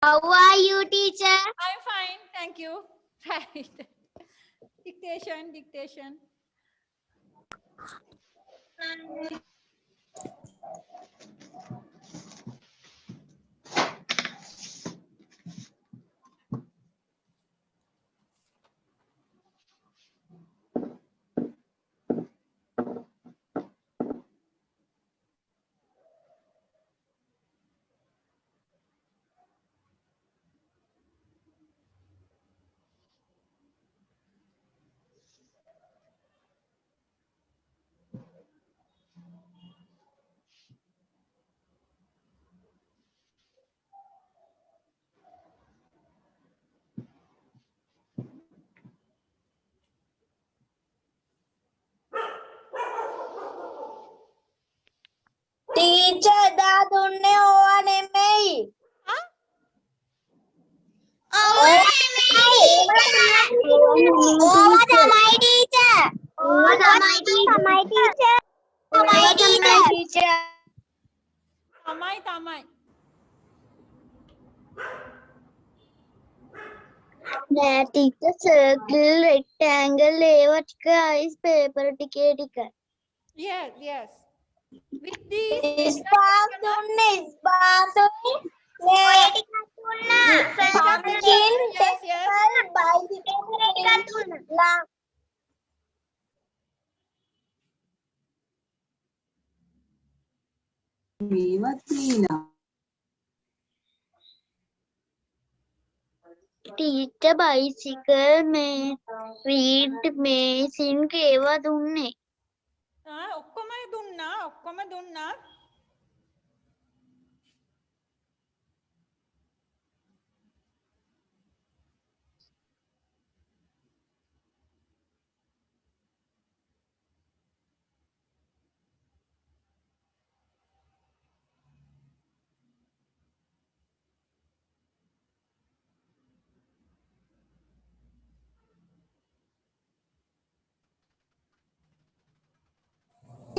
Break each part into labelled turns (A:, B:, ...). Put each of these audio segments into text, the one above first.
A: How are you, teacher?
B: I'm fine, thank you. Right. Dictation.
A: Teacher, dah dunne owa නෙමෙයි. ඕවා තමයි teacher. ඕවා තමයි teacher.
B: Tamai.
A: නෑ teacher circle rectangle ඒවා ටික ice paper ටික.
B: Yes. With these
A: ස්පාක් දුන්නේ ඔය ටිකක් දුන්නා. pumpkin
B: Yes.
A: bicycle ටිකක් දුන්නා. ටීචර් බයිසිකල් මේ රීඩ් මේ සින්ක් ඒවා දුන්නේ.
B: ඔක්කොම දුන්නා.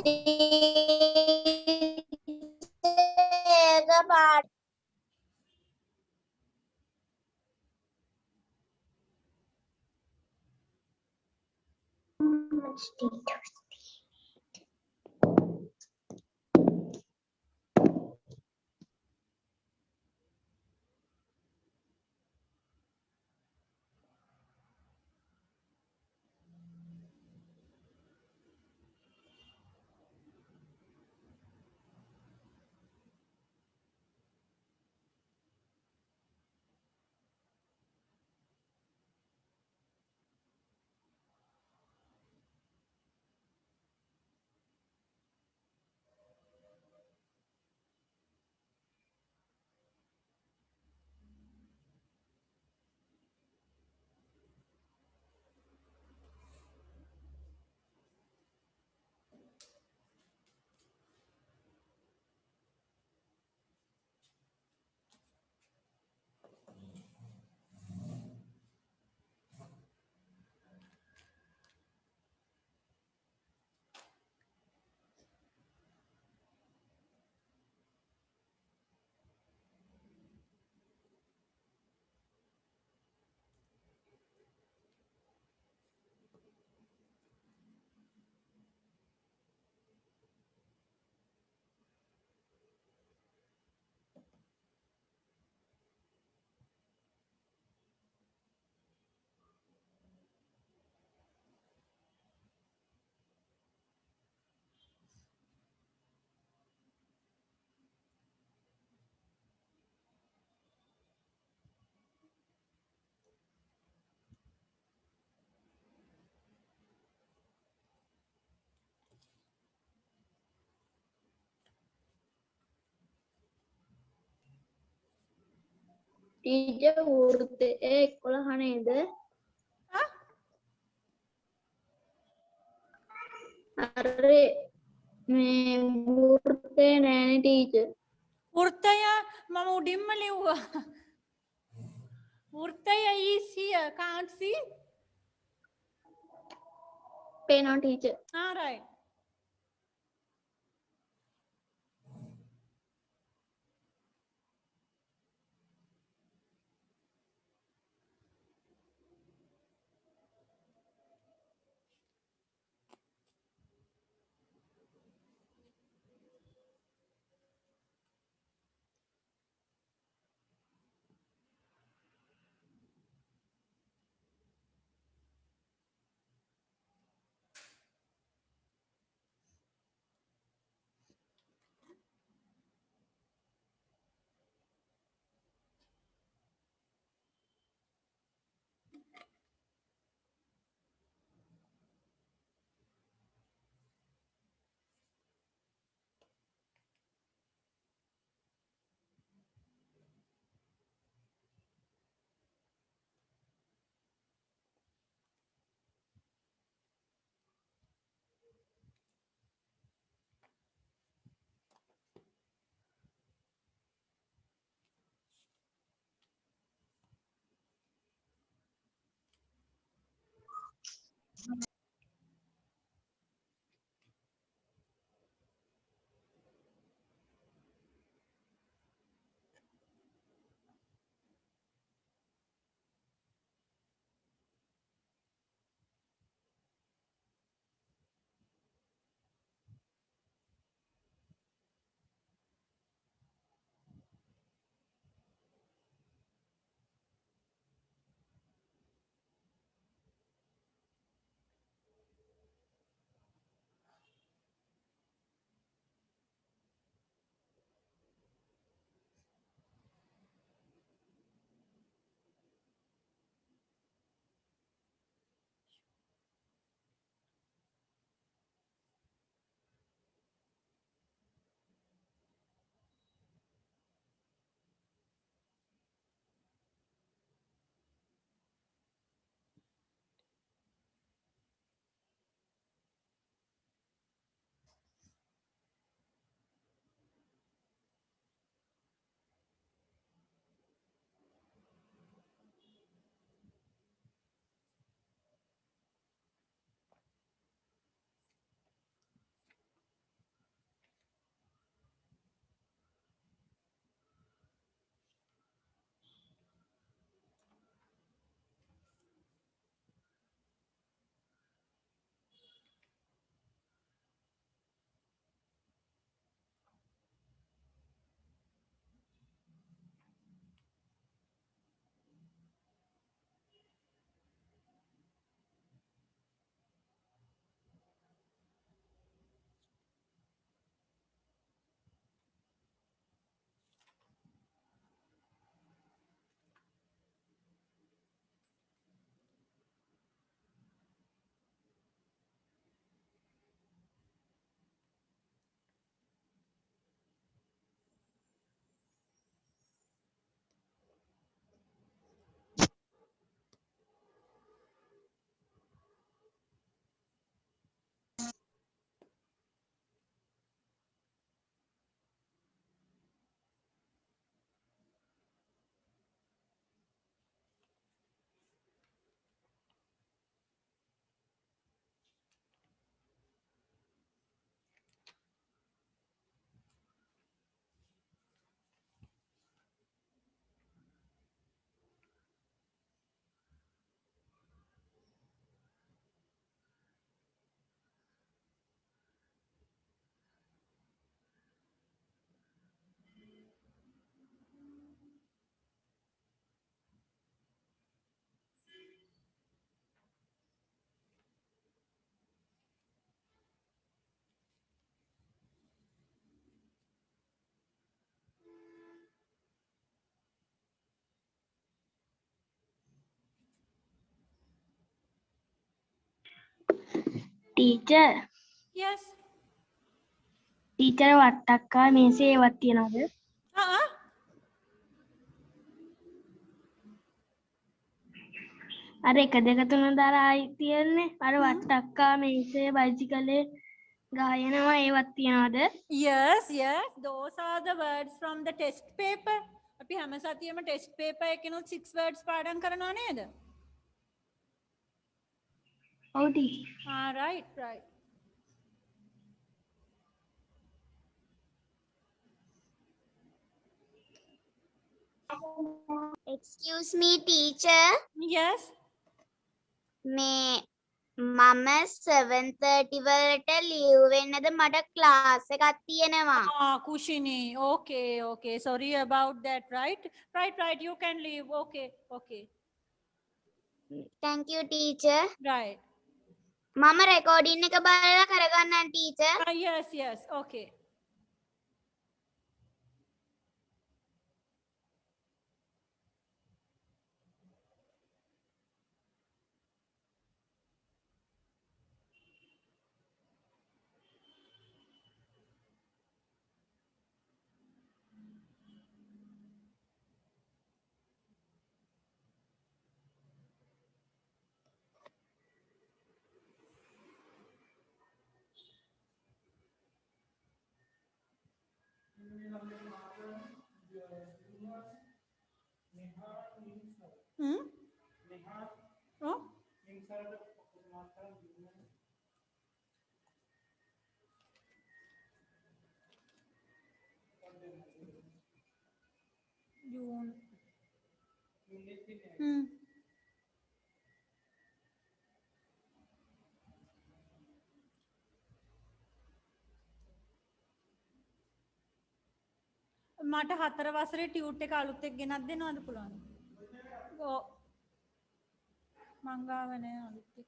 A: ඒක පාට ටීචර් වෘත්තය 11 නේද? අරේ මේ වෘත්තය නෑනේ ටීචර්.
B: වෘත්තය මම උඩින්ම ලිව්වා. වෘත්තය is here. Can't see?
A: පේනවා teacher.
B: Right.
A: Teacher
B: Yes.
A: Teacher වට්ටක්කා මේසේ ඒවත් තියනවද?
B: Uh-uh.
A: අර 1 2 3 දාලා තියෙන්නේ. අර වට්ටක්කා මේසේ බයිසිකලේ ගායනවා ඒවත් තියනවද?
B: Yes, yes. Those are the words from the test paper. අපි හැම සතියෙම test paper එකනොත් 6 words පාඩම් කරනවා නේද?
A: ඔව් teacher.
B: Ah, right, right.
A: Excuse me teacher.
B: Yes.
A: මේ මම 7:30 වලට ලිව් වෙන්නද මට ක්ලාස් එකක් තියෙනවා.
B: Ah, Kushini. Okay, okay. Sorry about that, right? Right, right. You can leave. Okay, okay.
A: Thank you teacher.
B: Right.
A: මම රෙකෝඩින් එක බලලා කරගන්නම් teacher.
B: Ah, yes, yes. Okay. Hmm? Oh? June. Hmm. මට 4 වසරේ tute එක අලුත් එක්ක ගෙනත් දෙනවද පුළුවන්? ඔව්. මං ගාව නෑ අලුත් එක.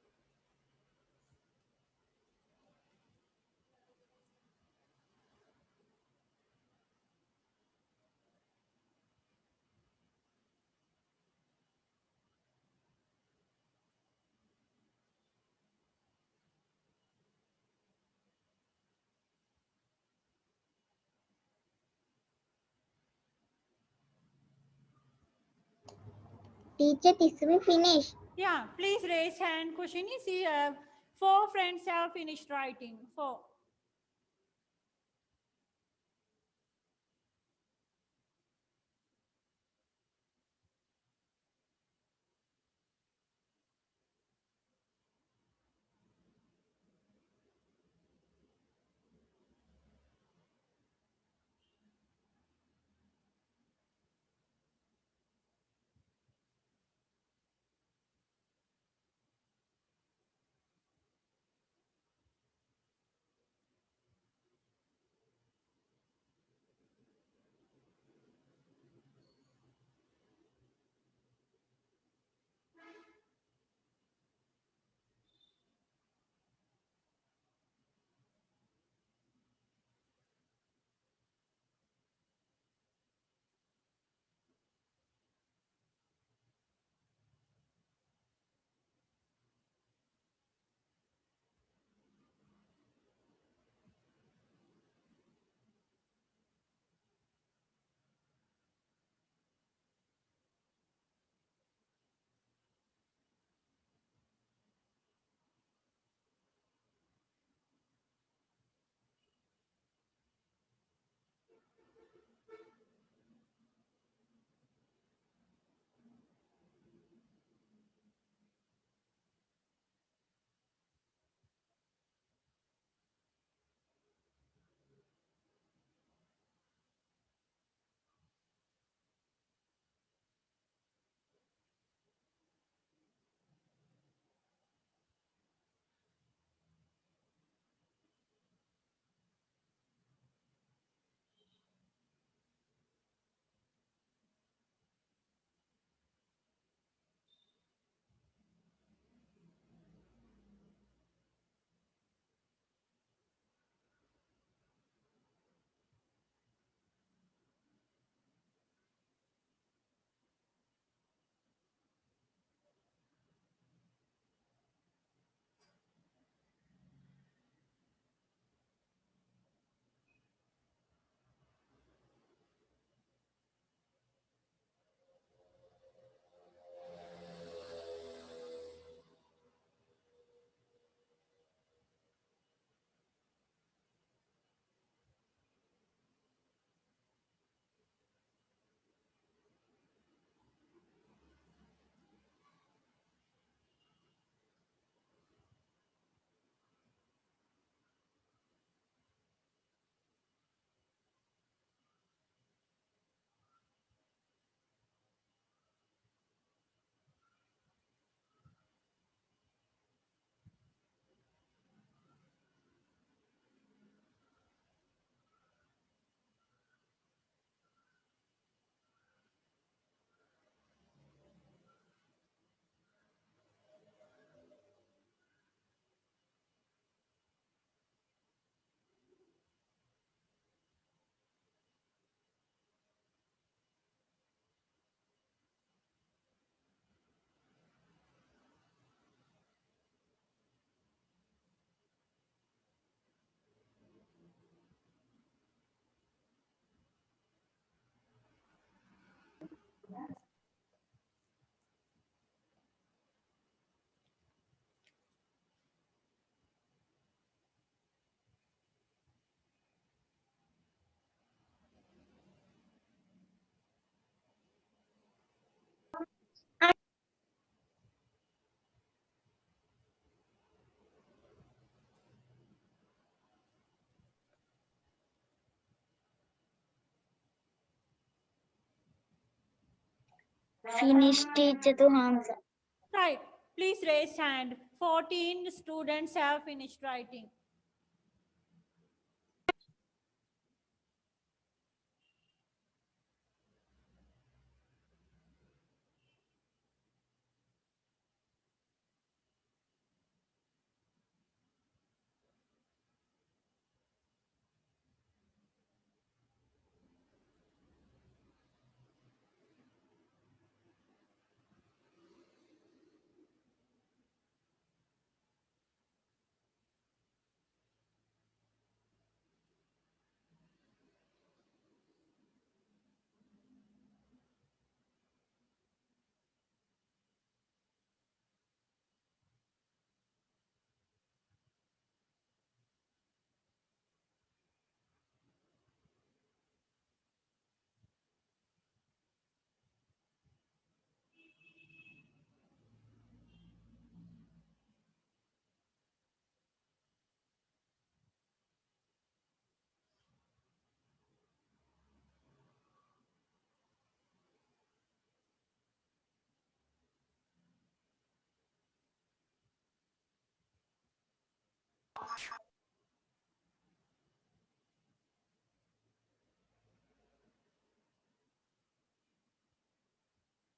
A: Teacher, this will finish.
B: Yeah, please raise hand, Kushini. See, 4 friends have finished writing. 4.
C: Finish teacher to Hamza.
B: Right. Please raise hand. 14 students have finished writing.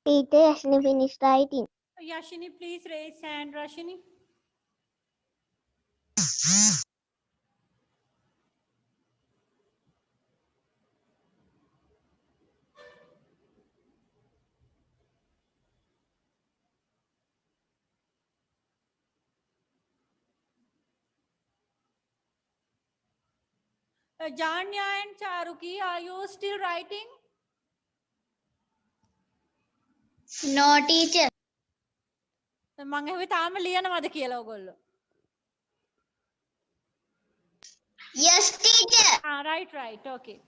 C: Teacher Yashni finished writing.
B: Yashini, please raise hand. Rashini. Janya and Charuki, are you still writing?
C: No teacher.
B: මං ඇහුවේ තාම ලියනවද කියලා ඔයගොල්ලෝ.
C: Yes teacher.
B: Right. Okay.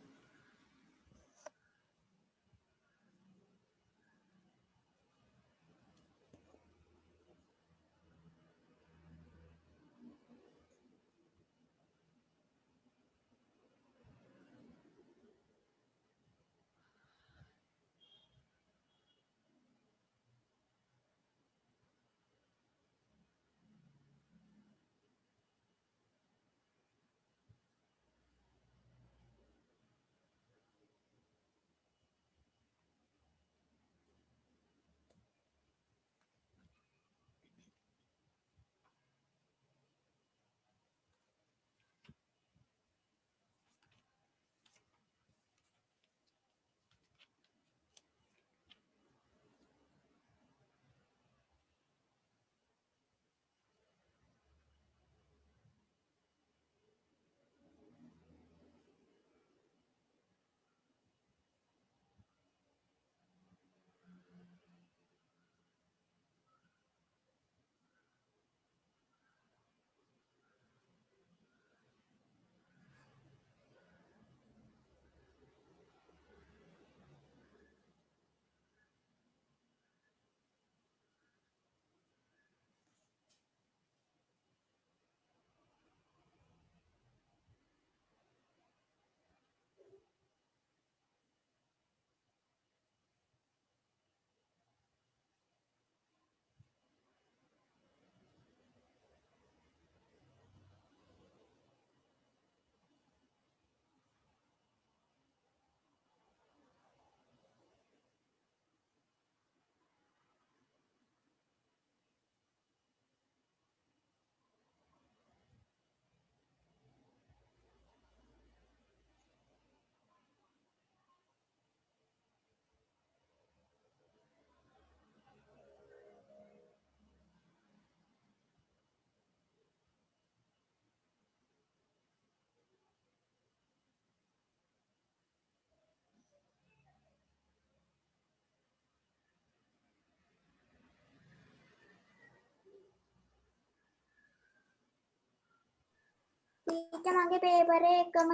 C: Teacher මගේ පේපරේ එකම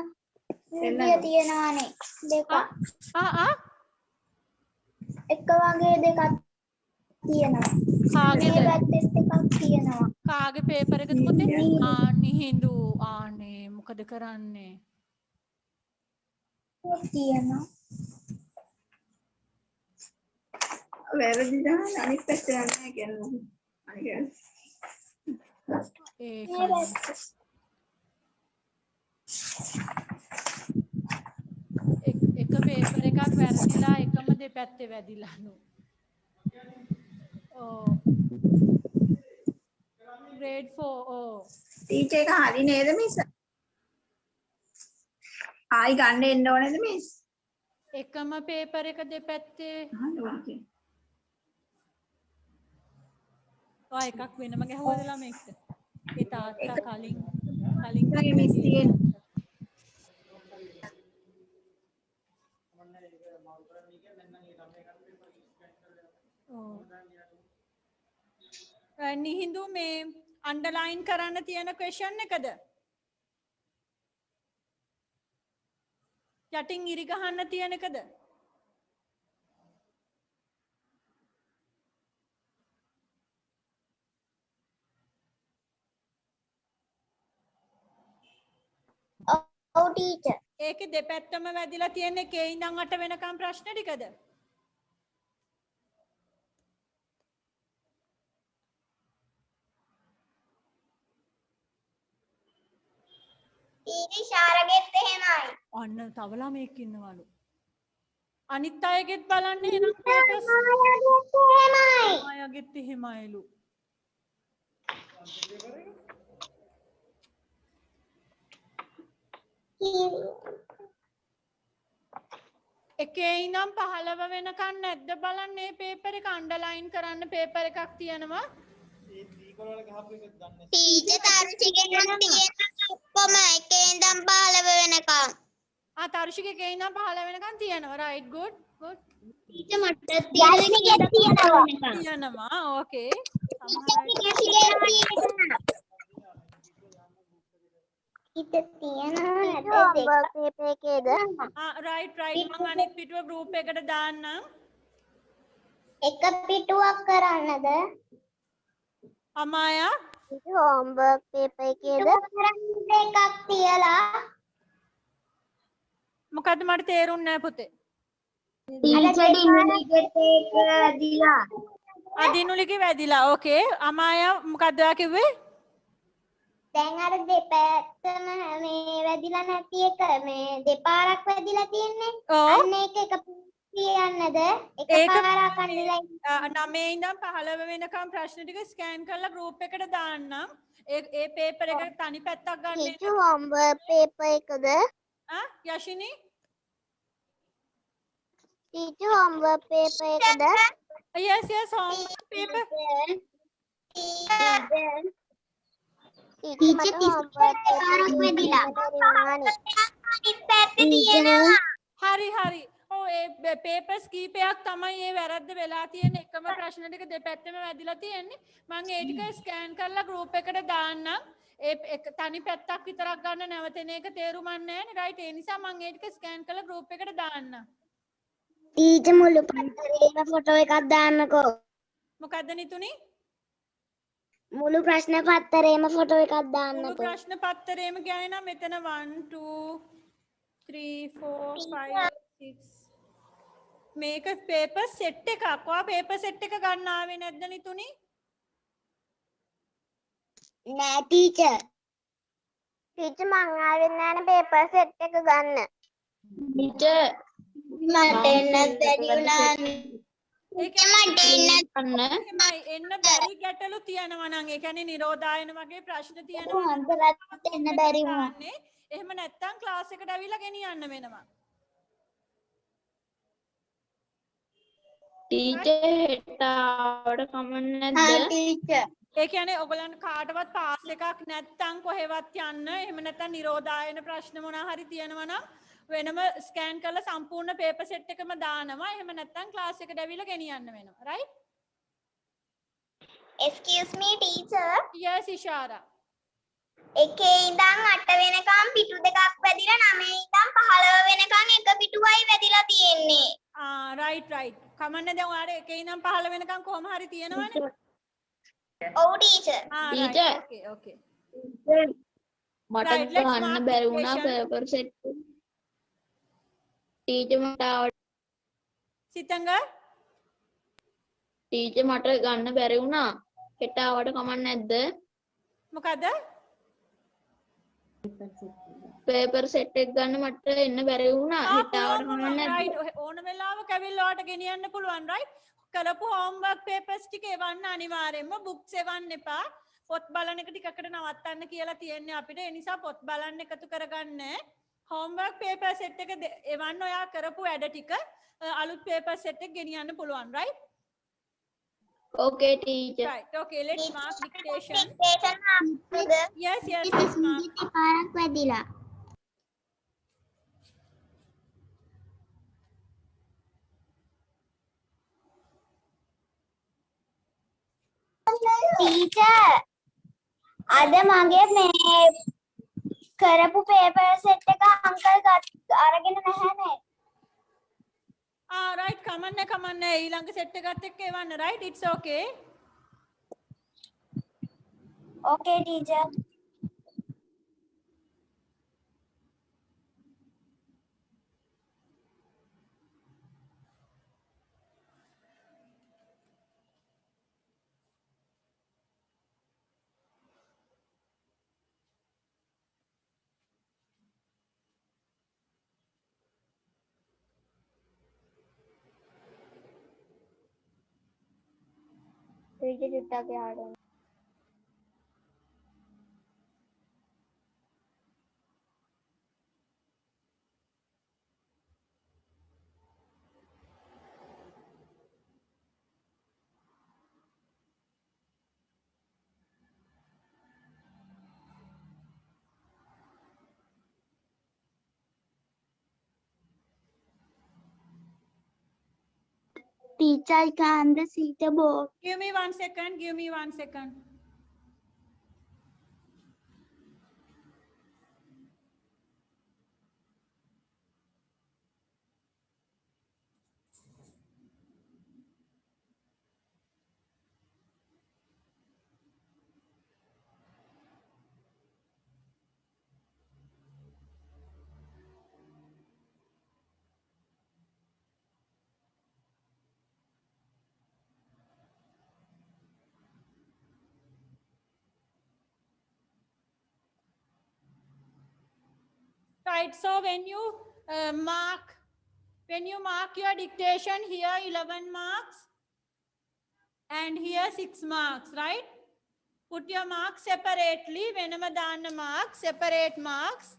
C: විදිය තියෙනවානේ දෙකක්. එක වගේ දෙකක් තියෙනවා.
B: කාගේද?
C: මේ පැත්තෙත් එකක් තියෙනවා.
B: කාගේ පේපර් එකද පුතේ? නිහිඳු. ආනේ මොකද කරන්නේ?
C: තියෙනවා.
D: වැරදි දාන්න අනිත් පැත්ත යන්නේ නැහැ කියන්නේ. අනික
B: එක පේපර් එකක් වැරදිලා එකම දෙපැත්තේ වැදිලා නු. ඕ. grade 4 ඕ.
D: ටීචර් එක හරි නේද මිස්? ආයි ගන්න එන්න ඕනේද මිස්?
B: එකම පේපර් එක දෙපැත්තේ ඔය එකක් වෙනම ගැහුවද ළමෙක්ට? ඒ තාත්තා කලින්
D: මිස් තියෙන
B: නිහිඳු මේ අන්ඩර්ලයින් කරන්න තියෙන ක්වෙස්චන් එකද? යටින් ඉරි ගහන්න තියෙන එකද?
C: ඔව් ටීචර්.
B: ඒකේ දෙපැත්තම වැදිලා තියෙන එකේ ඉඳන් අට වෙනකම් ප්‍රශ්න ටිකද?
C: ඉෂාරගෙත් එහෙමයි.
B: අන්න තව ළමෙක් ඉන්නවලු. අනිත් අයගෙත් බලන්න එහෙනම් පේපර්ස් අයගෙත් එහෙමයිලු. එකේ ඉඳන් 15 වෙනකන් නැද්ද බලන්න මේ පේපර් එක අන්ඩර්ලයින් කරන්න පේපර් එකක් තියෙනවා.
C: ටීචර් තරුචිගේ නම් තියෙන ඔක්කොම එකේ ඉඳන් 15 වෙනකම්.
B: තරුෂික එකේ ඉඳන් 15 වෙනකන් තියෙනවා. right good.
C: ටීචර් මට
B: තියෙනවා. okay. right මම අනිත් පිටුව group එකට දාන්නම්.
C: එක පිටුවක් කරන්නද?
B: Amaya
C: homework paper එකේද? කරන්න එකක් තියලා.
B: මොකද්ද මට තේරුන්නේ නැහැ පුතේ. දිනුලිගේ වැදිලා. okay. අමායා මොකද්ද ඔයා කිව්වේ?
C: දැන් අර දෙපැත්තම මේ වැදිලා නැති එක මේ දෙපාරක් වැදිලා තියෙන්නේ. අන්න ඒක එක කියන්නද? එකපාරක් අන්නලා
B: 9 ඉඳන් 15 වෙනකම් ප්‍රශ්න ටික ස්කෑන් කරලා group එකට දාන්නම්. ඒ පේපර් එක තනි පැත්තක් ගන්න.
C: ටීචර් homework paper එකද?
B: යෂිනි
C: ටීචර් homework paper එකද?
B: yes homework paper.
C: Teacher homework paper එකක් වැදිලා. අනිත් පැත්තේ තියෙනවා.
B: හරි. ඔව් ඒ පේපර්ස් කීපයක් තමයි මේ වැරද්ද වෙලා තියෙන්නේ. එකම ප්‍රශ්න ටික දෙපැත්තෙම වැදිලා තියෙන්නේ. මම ඒ ටික ස්කෑන් කරලා group එකට දාන්නම්. ඒ තනි පැත්තක් විතරක් ගන්න නැවතෙන එක තේරුමක් නැහැ නේ. right ඒ නිසා මම ඒ ටික ස්කෑන් කරලා group එකට දාන්නම්.
C: ටීචර් මුළු පත්තරේම ෆොටෝ එකක් දාන්නකෝ.
B: මොකද්ද නිතුනි?
C: මුළු ප්‍රශ්න පත්තරේම ෆොටෝ එකක් දාන්නකෝ.
B: මුළු ප්‍රශ්න පත්තරේම ගෑනේ නම් මෙතන 1 2 3 4 5 6 මේක පේපර් සෙට් එකක්. ඔයා පේපර් සෙට් එක ගන්න ආවේ නැද්ද නිතුනි?
C: නෑ ටීචර්. ටීචර් මං ආවේ නෑනේ පේපර් සෙට් එක ගන්න. ටීචර් මට එන්නත් බැරි වුණානේ.
B: ඒක
C: මට
B: එන්න බැරි ගැටලු තියෙනවා නම් ඒ කියන්නේ නිරෝධායන වගේ ප්‍රශ්න තියෙනවා.
C: අන්තරත් එන්න බැරි වුණා.
B: එහෙම නැත්තම් ක්ලාස් එකට ඇවිල්ලා ගෙනියන්න වෙනවා.
A: ටීචර් හෙට ආවට කමක් නැද්ද?
C: ටීචර්
B: ඒ කියන්නේ ඔයගලන්ට කාටවත් පාස් එකක් නැත්තම් කොහෙවත් යන්න එහෙම නැත්තම් නිරෝධායන ප්‍රශ්න මොනවා හරි තියෙනවා නම් වෙනම ස්කෑන් කරලා සම්පූර්ණ පේපර් සෙට් එකම දානවා. එහෙම නැත්තම් ක්ලාස් එකට ඇවිල්ලා ගෙනියන්න වෙනවා. right?
C: excuse me teacher.
B: yes Ishara.
C: එකේ ඉඳන් 8 වෙනකම් පිටු දෙකක් වැදිලා 9 ඉඳන් 15 වෙනකම් එක පිටුවයි වැදිලා තියෙන්නේ.
B: right. කමන්නේ දැන් ඔයාලා එකේ ඉඳන් 15 වෙනකම් කොහොම හරි තියෙනවනේ.
C: ඔව් ටීචර්.
A: ටීචර්.
B: okay.
A: මට ගන්න බැරි වුණා පේපර් සෙට්. ටීචර් මට ආවට
B: සිතංග
E: ටීචර් මට ගන්න බැරි වුණා. හෙට ආවට කමක් නැද්ද?
B: මොකද?
E: පේපර් සෙට් එක ගන්න මට එන්න බැරි වුණා. හෙට ආවට කමක් නැද්ද?
B: right ඕන වෙලාවක ඇවිල්ලා ඔයාලට ගෙනියන්න පුළුවන් right කරපු homework papers ටික එවන්න අනිවාර්යෙන්ම books එවන්න එපා පොත් බලන එක ටිකකට නවත්තන්න කියලා තියෙන්නේ අපිට ඒ නිසා පොත් බලන්න එකතු කරගන්න homework paper set එක එවන්න ඔයා කරපු වැඩ ටික අලුත් paper set එක ගෙනියන්න පුළුවන් right
E: Okay teacher.
B: right okay let's mark dictation yes mark
C: පාරක් වැදිලා. ටීචර් අද මගේ මේ කරපු පේපර් සෙට් එක අංකල් අරගෙන නැහැනේ.
B: right කමන්නේ ඊළඟ set එකත් එක්ක එවන්න right it's okay
C: Okay teacher. Teacher චුට්ටක් එහාට. Teacher, I can't see the board.
B: give me 1 second right so when you mark your dictation here 11 marks and here 6 marks right put your marks separately wenama danna marks separate marks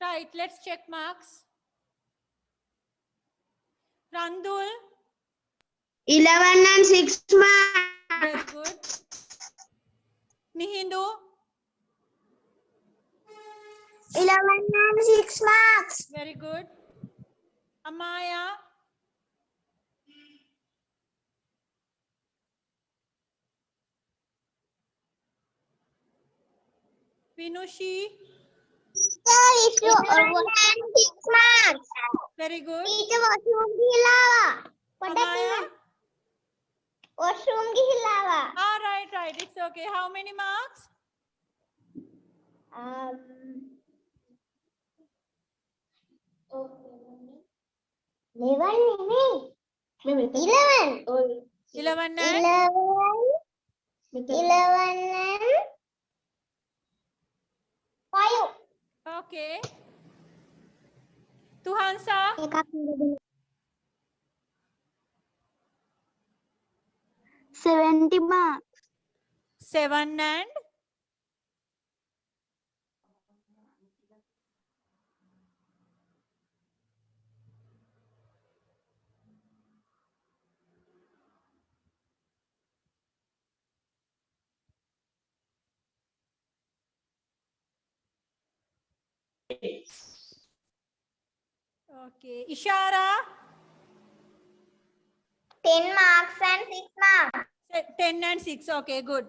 B: right let's check marks Randul
C: 11 and 6 marks.
B: very good Mihindu
C: 11 and 6 marks.
B: very good Amaya Vinushi
C: Teacher, if you 11 and 6 marks.
B: very good
C: Teacher, washroom ගිහිල්ලා ආවා.
B: Amaya
C: washroom ගිහිල්ලා ආවා.
B: right it's okay how many marks
C: Level නෙමෙයි. 11
B: 11 and
C: 11 and 5
B: okay. Tuhansa,
C: එකක්
A: 70 marks.
B: 7 and
C: 8
B: okay. Ishara,
C: 10 marks and 6 marks
B: 10 and 6. Okay, good.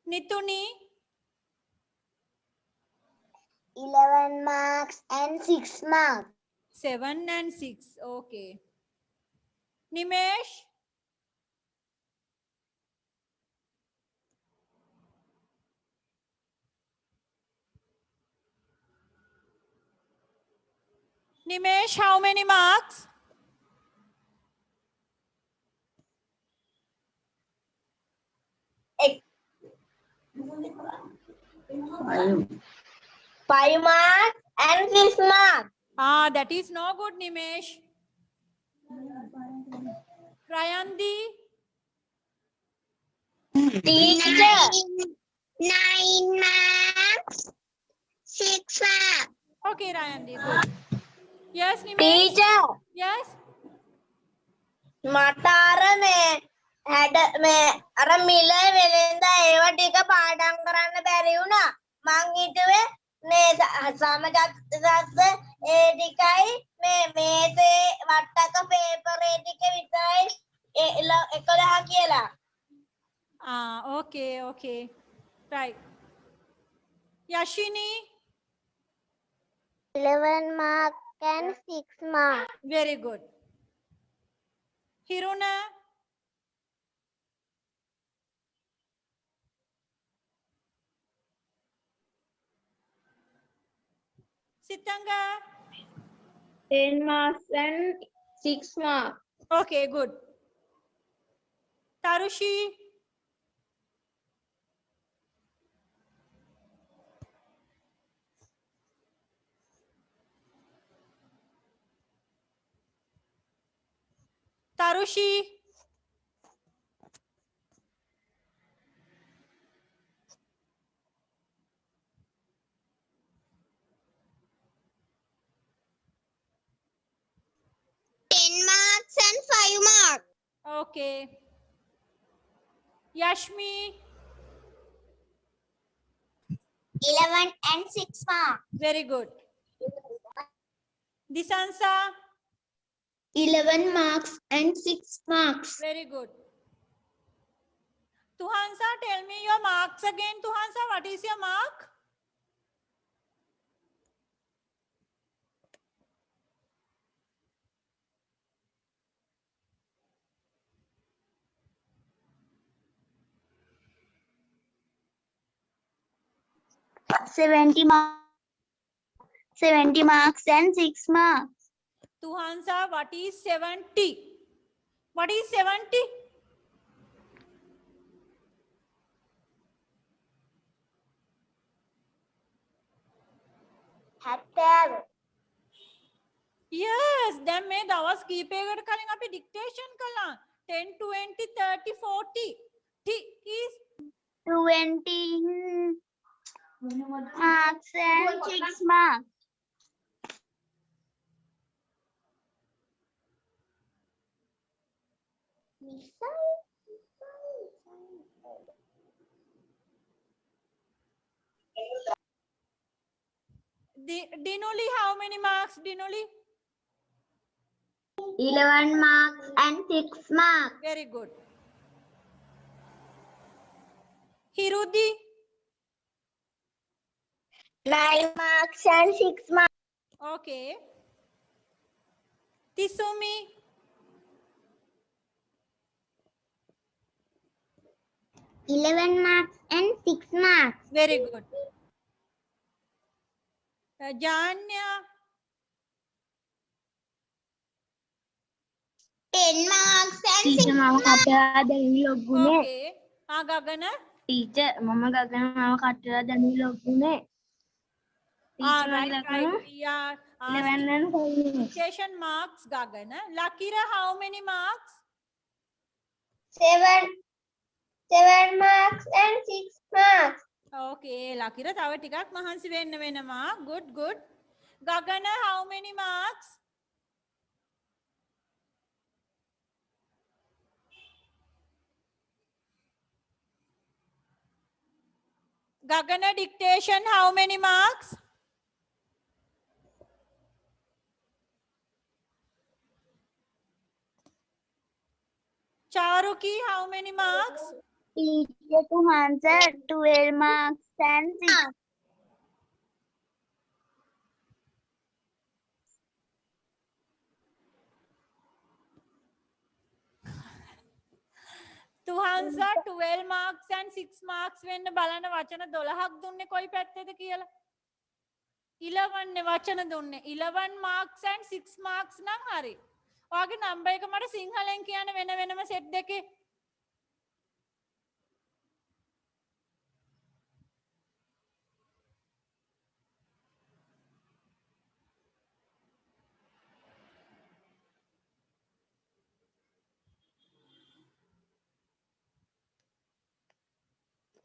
B: Nituni,
C: 11 marks and 6 marks
B: 7 and 6. Okay. Nimesh, Nimesh, how many marks?5
C: marks and 6 marks
B: Ah, that is no good, Nimesh. Rayandi,
C: teacher 9 marks 6 marks
B: okay, Rayandi, good. Yes, Nimesh.
C: teacher
B: Yes.
C: මට අර මේ හැඩ මේ අර මිල වෙලෙන්ද ඒව ටික පාඩම් කරන්න බැරි වුණා මං හිතුවේ මේ සමජාතක ඒ ටිකයි මේ මේසේ වට්ටක පේපර් ඒ ටික විතරයි 11 කියලා
B: Ah, okay, okay. Right. Yashini,
C: 11 marks and 6 marks
B: very good. Hiruna, Sitanga,
E: 10 marks and 6 marks.
B: okay, good. Tarushi, Tarushi,
C: marks and 5 marks
B: okay. Yashmi,
C: 11 and 6 marks
B: very good. Disansa,
E: 11 marks and 6 marks.
B: very good. Tuhansa, tell me your marks again. Tuhansa, what is your mark?
A: Seventy marks and 6 marks.
B: Tuhansa, what is 70? What is 70? Yes, දැන් මේ දවස් කීපයකට කලින් අපි dictation කළා. 10, 20, 30, 40. T is
A: 20 marks and 6 marks.
B: Dinoli, how many marks? Dinoli?
C: 11 marks and 6 marks
B: Very good. Hirudi?
C: 9 marks and 6 marks
B: Okay. Tisumi?
C: 11 marks and 6 marks
B: Very good. Janya?
C: 10 marks and 6
A: teacher මම කටලා දැනුයි ලොග්ුනේ.
B: Okay. ගගන.
A: Teacher මම ගගන මම කටලා දැනුයි ලොග්ුනේ. Teacher මගේ
B: Right,
A: ලකුණු
B: right. We are
A: 11 and 5 minutes.
B: dictation marks, Gagana. Lakira, how many marks?
C: 7 marks and 6 marks.
B: Okay, Lakira, tawa ටිකක් මහන්සි වෙන්න වෙනවා. Good, good. Gagana, how many marks? Gagana, dictation, how many marks? Charuki, how many marks?
C: Teacher to answer 12 marks and 6.
B: Tuhansa 12 marks and 6 marks වෙන්න බලන වචන 12ක් දුන්නේ කොයි පැත්තේද කියලා? 11 නේ වචන දුන්නේ. 11 marks and 6 marks නම් හරි. ඔයාගේ නම්බර් එක මට සිංහලෙන් කියන්න වෙන වෙනම සෙට් දෙකේ.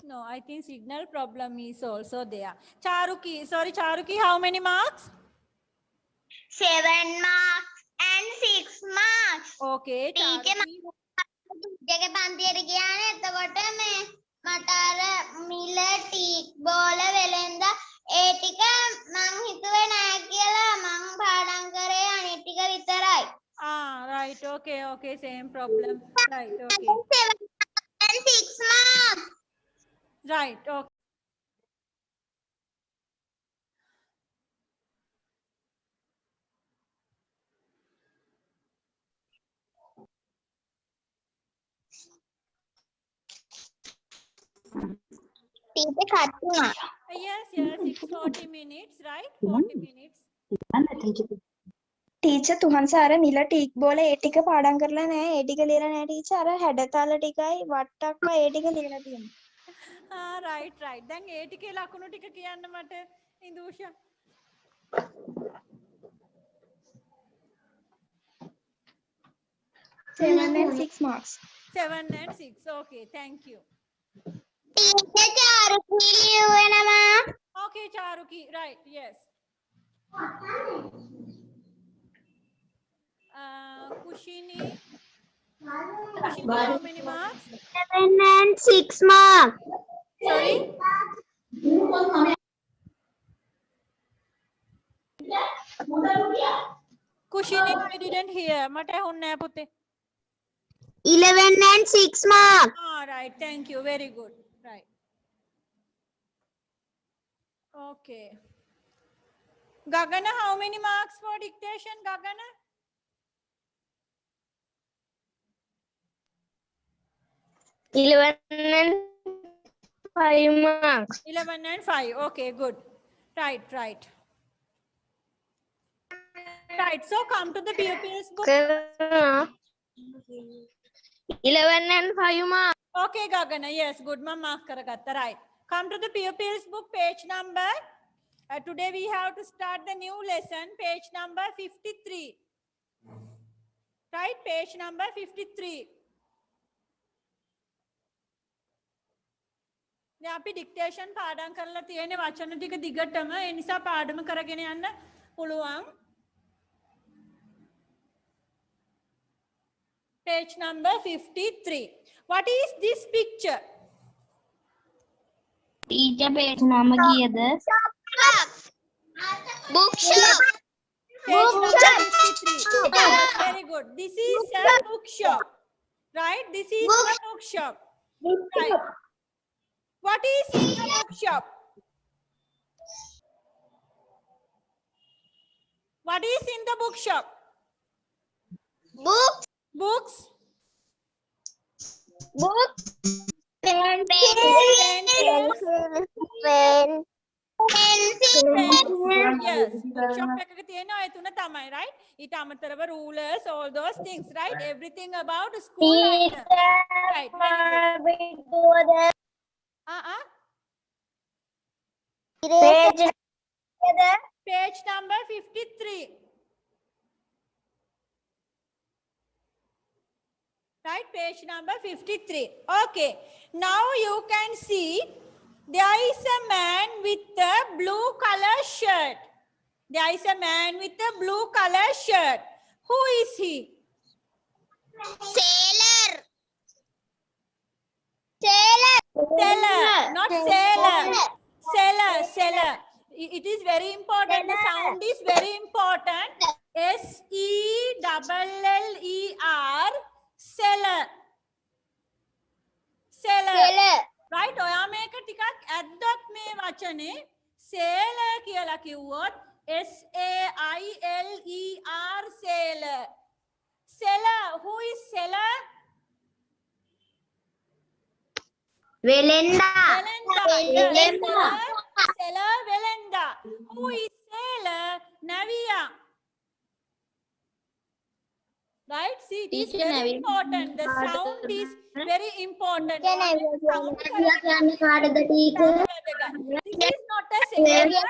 B: No, I think signal problem is also there. Charuki, sorry, Charuki, how many marks?
C: 7 marks and 6 marks.
B: Okay,
C: Teacher ජගේ පන්තියට ගියානේ එතකොට මේ මට අර මිල ටීක් බෝල වෙලෙන්ද ඒ ටික මං හිතුවේ නෑ කියලා මං පාඩම් කරේ අනිත් ටික විතරයි.
B: Right, okay, okay, same problem. Right, okay.
C: 7 and 6 marks.
B: Right, okay.
C: Teacher cut වුණා.
B: Yes, it's 40 minutes, right? 40 minutes.
F: Teacher තුහන්ස අර මිල ටීක් බෝල ඒ ටික පාඩම් කරලා නැහැ ඒ ටික ලියලා නැහැ ටීචර් අර හැඩතල ටිකයි වට්ටක්ම ඒ ටික ලියලා තියෙනවා
B: Right, right. දැන් ඒ ටිකේ ලකුණු ටික කියන්න මට ඉන්දුෂා.
F: seven and 6 marks
B: 7 and 6. Okay, thank you.
C: Teacher චාරුකී ලියුවෙනවා.
B: Okay, Charuki, right, yes. Kushini, how many marks?
C: 7 and 6 marks.
B: Sorry? Kushini, I didn't hear. මට ඇහුන්නේ නැහැ පුතේ.
C: 11 and 6 marks.
B: Right, thank you. Very good. Right. Okay. Gagana, how many marks for dictation, Gagana?
A: and 5 marks.
B: 11 and 5. Okay, good. Right, right. Right, so come to the pupils book.
A: 11 and 5 marks.
B: Okay, Gagana, yes, good. Ma mark karagatta, right. Come to the pupils book, page number. Today we have to start the new lesson, page number 53. Right, page number 53. දැන් අපි dictation පාඩම් කරලා තියෙන වචන ටික දිගටම ඒ නිසා පාඩම කරගෙන යන්න පුළුවන්. Page number 53. What is this picture?
A: Teacher page නම කීයද?
C: Bookshop.
B: Page number 53. Very good. This is a bookshop. Right? This is a bookshop. Right. What is in the bookshop? What is in the bookshop?
C: Books.
B: Books.
C: Books. Pencils.
B: Yes. Bookshop එකක තියෙනවා ඒ තුන තමයි, right? ඊට අමතරව rulers, all those things, right? Everything about school item. Right, very good. Page number 53. Right, page number 53. Okay, now you can see there is a man with a blue color shirt. There is a man with a blue color shirt. Who is he?
C: Sailor.
B: Seller, not sailor. Seller. It is very important. The sound is very important. SELLER. Seller. Right? ඔයා මේක ටිකක් ඇද්දත් මේ වචනේ sailor කියලා කිව්වොත් SAILER sailor. Seller. Who is seller?
C: Velenda.
B: Seller Velenda. Who is sailor? Navia. Right? See, it is
E: Teacher,
B: very
E: Navia.
B: important. The sound is very important. This is not a sailor.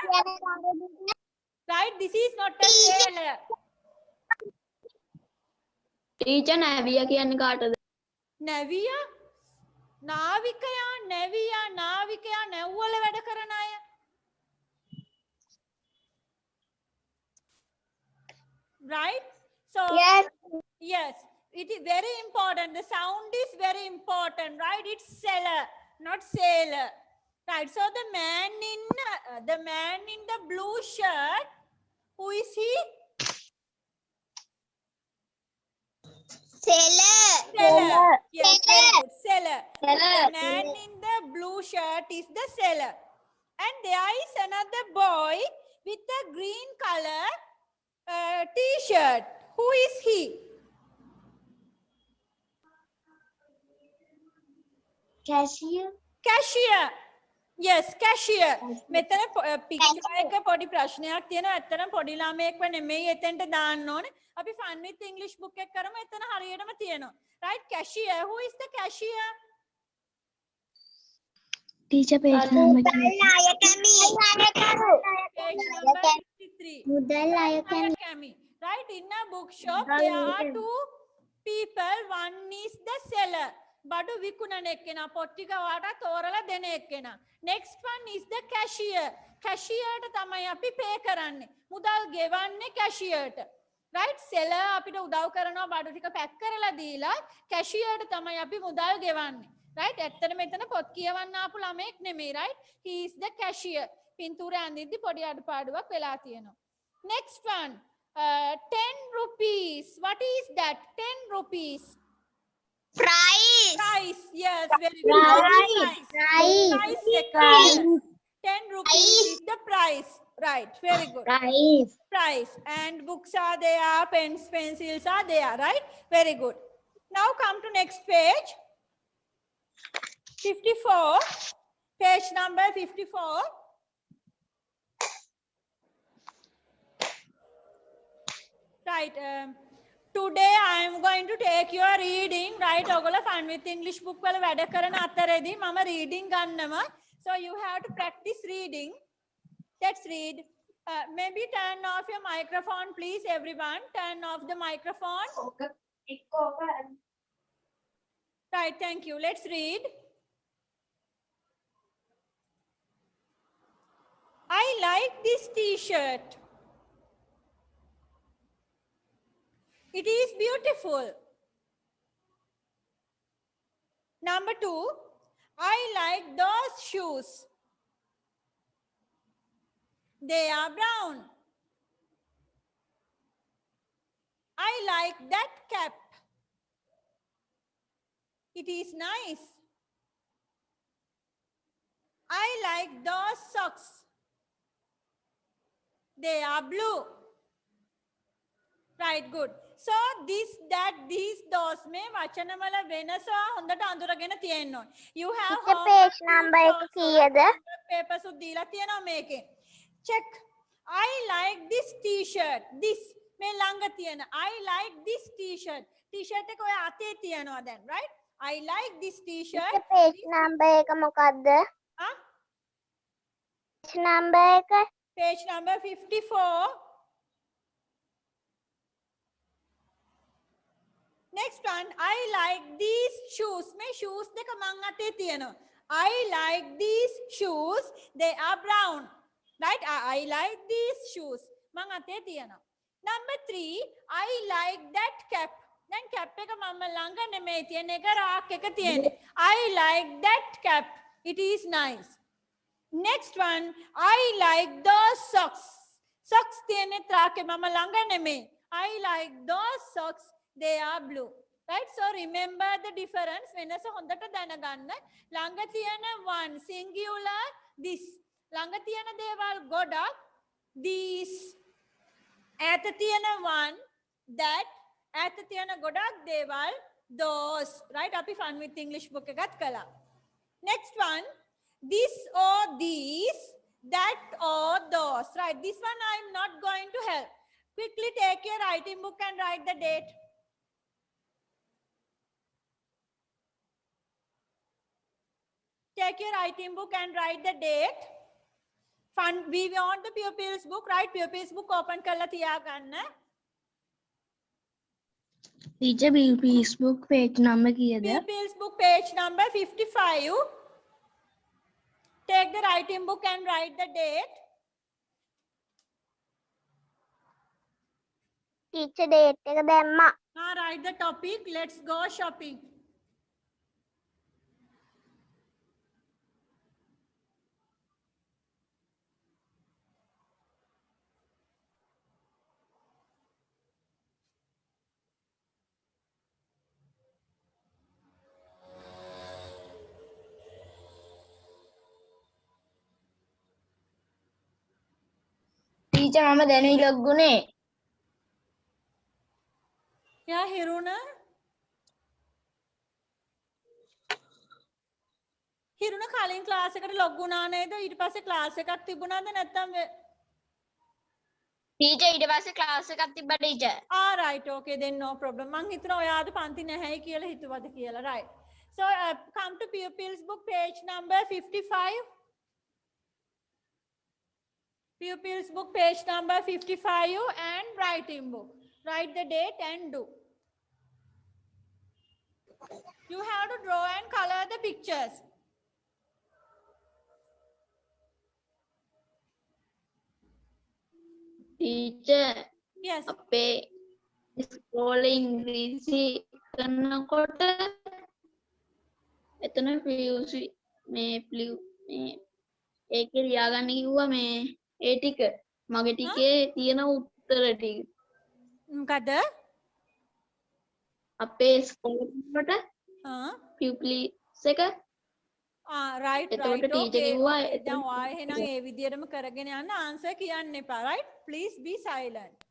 B: Right? This is not a sailor.
E: Teacher නැවියා කියන්නේ කාටද?
B: Navia? නාවිකයා, නැව්වල වැඩ කරන අය. Right? So, yes, it is very important. The sound is very important, right? It's seller, not sailor. Right? So the man in the blue shirt, who is he?
C: Seller.
B: Yes, very good. Seller. The man in the blue shirt is the seller. And there is another boy with a green color t-shirt. Who is he? Cashier. Yes, cashier. මෙතන picture එක පොඩි ප්‍රශ්නයක් තියෙනවා. ඇත්තටම පොඩි ළමයෙක්ව නෙමෙයි එතෙන්ට දාන්න ඕනේ. අපි fun with English book එක කරමු. එතන හරියටම තියෙනවා. Right? Cashier. Who is the cashier?
A: Teacher page number.
B: Page number 53. Kami. Right? In a bookshop, there are two people. One is the seller. බඩු විකුණන එක්කෙනා, පොට්ටික වාට තෝරලා දෙන එක්කෙනා. Next one is the cashier. Cashierට තමයි අපි pay කරන්නේ. මුදල් ගෙවන්නේ cashierට. Right? Seller අපිට උදව් කරනවා බඩු ටික pack කරලා දීලා cashierට තමයි අපි මුදල් ගෙවන්නේ. Right? ඇත්තටම මෙතන පොත් කියවන්න ආපු ළමෙක් නෙමෙයි. Right? He is the cashier. පින්තූර අඳිද්දි පොඩි අඩුපාඩුවක් වෙලා තියෙනවා. Next one. 10 rupees. What is that? 10 rupees. Price. Yes, very good. Price. 10 rupees is the price. Right, very good. Price. And books are there, pens, pencils are there, right? Very good. Now come to next page. 54. Page number 54. Right. Today I am going to take your reading, right? ඔයගොල්ලෝ fun with English book වල වැඩ කරන අතරේදී මම reading ගන්නවා. So you have to practice reading. Let's read. Maybe turn off your microphone, please, everyone. Turn off the microphone. Right, thank you. Let's read. I like this t-shirt. It is beautiful. Number 2, I like those shoes. They are brown. I like that cap. It is nice. I like those socks. They are blue. Right, good. So this, that, these, those में වචන වල වෙනස හොඳට අඳුරගෙන තියෙන්න ඕනේ. You have
C: page number එක කීයද?
B: papers උත් දීලා තියෙනවා මේකේ. Check. I like this t-shirt. This මේ ළඟ තියෙන I like this t-shirt. t-shirt එක ඔය අතේ තියනවා දැන්, right? I like this t-shirt.
C: page number එක මොකද්ද?
B: ආ
C: page number එක
B: page number 54. Next one, I like these shoes. මේ shoes දෙක මං අතේ තියෙනවා. I like these shoes. They are brown. Right? I like these shoes. මං අතේ තියෙනවා. Number 3, I like that cap. දැන් cap එක මම ළඟ නෙමෙයි තියෙන එක rack එක තියෙන්නේ. I like that cap. It is nice. Next one, I like those socks. Socks තියෙන්නේ rack එක මම ළඟ නෙමෙයි. I like those socks. They are blue. Right? So remember the difference. වෙනස හොඳට දැනගන්න. ළඟ තියෙන one singular this. ළඟ තියෙන දේවල් ගොඩක් these. ඈත තියෙන one that. ඈත තියෙන ගොඩක් දේවල් those. Right? අපි fun with English book එකත් කළා. Next one, this or these, that or those. Right? This one I am not going to help. Quickly take your writing book and write the date. Take your writing book and write the date. Fun. We want the pupils book, right? Pupils book open කරලා තියාගන්න.
A: Teacher, pupils book page number කීයද?
B: Pupils book page number 55. Take the writing book and write the date.
C: teacher date එක දැම්මා.
B: Write the topic. Let's go shopping.
F: Teacher මම දැනුයි log ගුනේ.
B: Yeah, Hiruna. Hiruna කලින් class එකට log වුණා නේද? ඊට පස්සේ ක්ලාස් එකක් තිබුණාද නැත්නම්
F: ටීචර් ඊට පස්සේ ක්ලාස් එකක් තිබ්බා teacher.
B: right, okay, then no problem. මං හිතනවා ඔයාද පන්ති නැහැයි කියලා හිතුවද කියලා. Right. So come to pupils book page number 55. Pupils book page number 55 and writing book. Write the date and do. You have to draw and color the pictures.
E: Teacher
B: Yes.
E: අපේ ඉස්කෝලේ ඉංග්‍රීසි කරනකොට එතන පියුසි මේ ඒකේ ලියාගන්න කිව්වා මේ ඒ ටික මගේ ටිකේ තියෙන උත්තර ටික
B: මොකද?
E: අපේ ඉස්කෝලේ වලට පියුප්ලිස් එක
B: right,
E: එතකොට
B: right,
E: ටීචර්
B: okay.
E: කිව්වා
B: දැන් ඔයා එහෙනම් ඒ විදිහටම කරගෙන යන්න ආන්සර් කියන්න එපා. Right? Please be silent.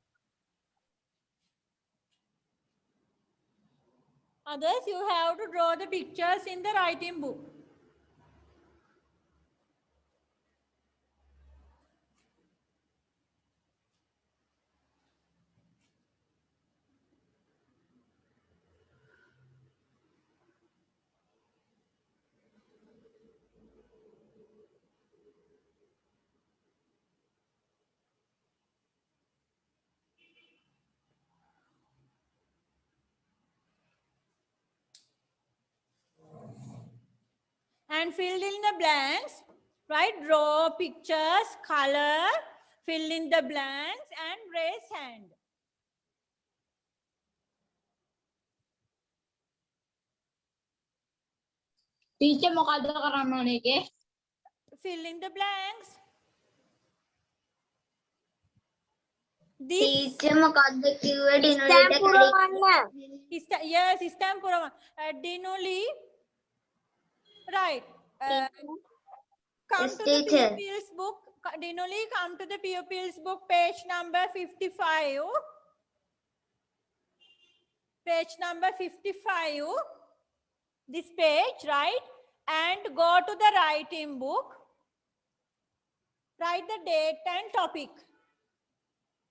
B: Others, you have to draw the pictures in the writing book. And fill in the blanks, right? Draw pictures, color, fill in the blanks and raise hand.
F: Teacher මොකද්ද කරන්න ඕනේ ඒකේ?
B: Fill in the blanks. This
C: teacher මොකද්ද කිව්වේ ඩිනෝලිට පුරවන්න.
B: yes, stamp පුරවන්න. Dinoli. Right. Come
C: Yes,
B: to the
C: teacher.
B: pupils book. Dinoli, come to the pupils book, page number 55. Page number 55. This page, right? And go to the writing book. Write the date and topic.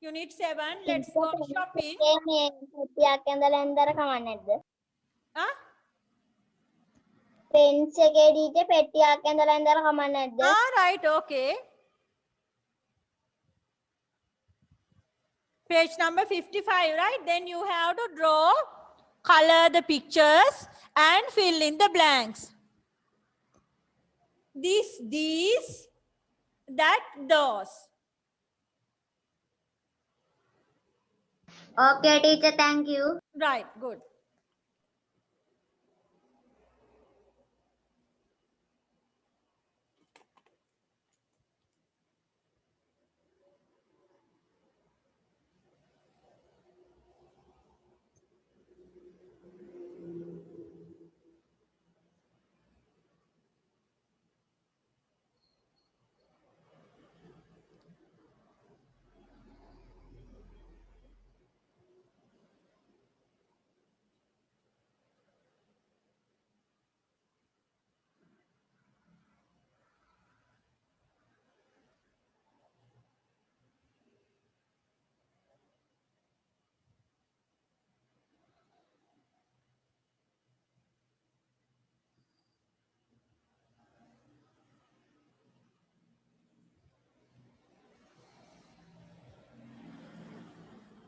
B: Unit 7. Let's go shopping.
C: මේ පෙට්ටියක් ඇඳලා ඇඳලා කමක් නැද්ද?
B: Huh?
C: Pence එකේ teacher පෙට්ටියක් ඇඳලා ඇඳලා කමක් නැද්ද?
B: Ah, right. Okay. Page number 55, right? Then you have to draw, color the pictures and fill in the blanks. These, that, those.
C: Okay teacher, thank you.
B: Right, good.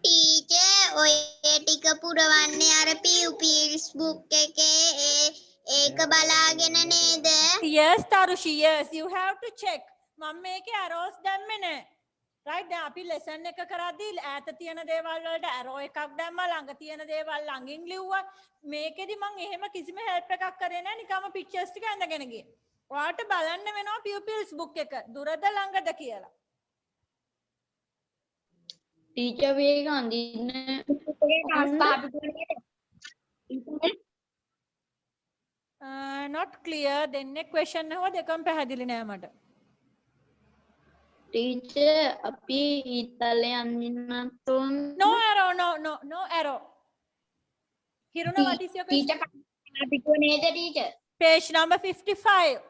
C: Teacher ඔය ටික පුරවන්නේ අර pupils book එකේ ඒක බලාගෙන නේද?
B: Yes, Tarushi, yes. You have to check. මම මේකේ arrows දැම්මේ නැහැ. Right? දැන් අපි lesson එක කරද්දී ඈත තියෙන දේවල් වලට arrow එකක් දැම්මා, ළඟ තියෙන දේවල් ළඟින් ලිව්වා. මේකෙදි මම එහෙම කිසිම help එකක් කරේ නැහැ. නිකම්ම pictures ටික ඇඳගෙන ගියේ. ඔයාලට බලන්න වෙනවා pupils book එක. දුරද ළඟද කියලා.
E: ටීචර් මේක අඳින්න
B: Not clear. දෙන්නේ question අහුවා දෙකම පැහැදිලි නෑ මට.
E: ටීචර් අපි ඊතලේ අඳින්නත් ඕන
B: No arrow, no arrow. Hiruna, what is your question?
C: පිටුව නේද teacher?
B: Page number 55.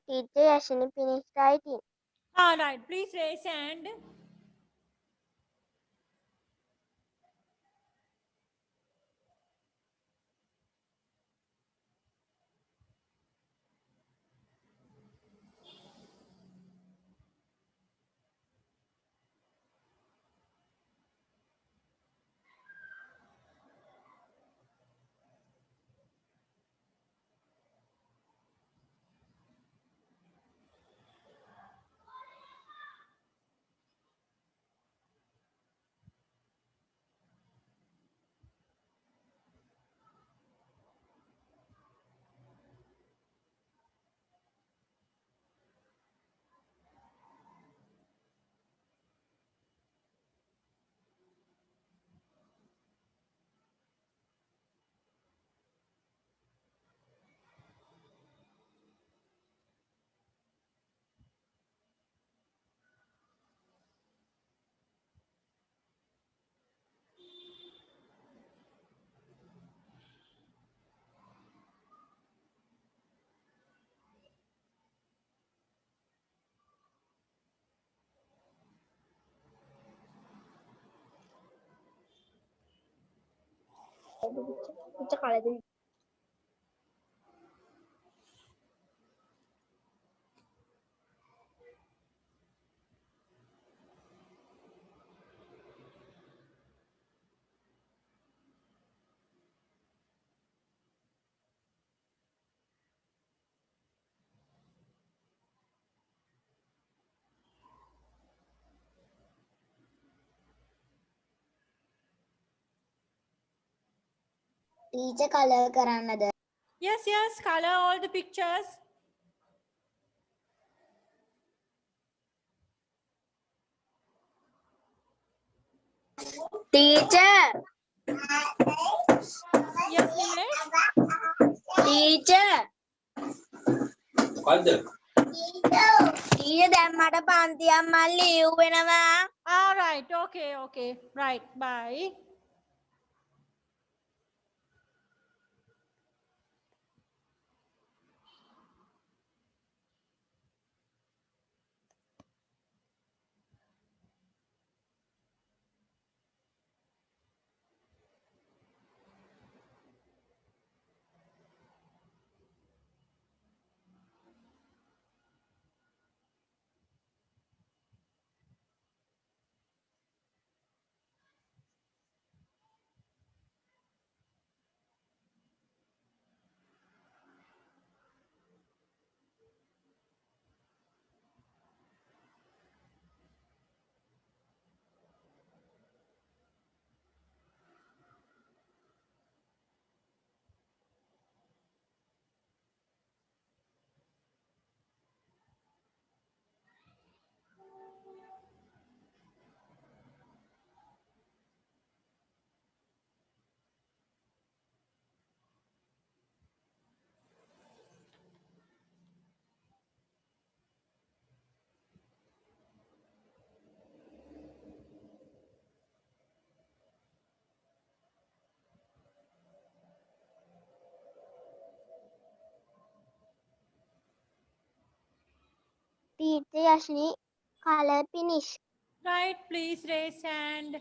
C: Teacher, Yashini finished writing.
B: All right, please raise hand.
F: Picture colour.
C: Teacher colour කරන්නද?
B: Yes, color all the pictures.
C: Teacher
B: Yes, Nilesh.
C: Teacher teacher දැන් මට පන්තියක් මම leave වෙනවා.
B: All right, okay. Right, bye.
C: Teacher Yashni colour finish.
B: Right, please raise hand.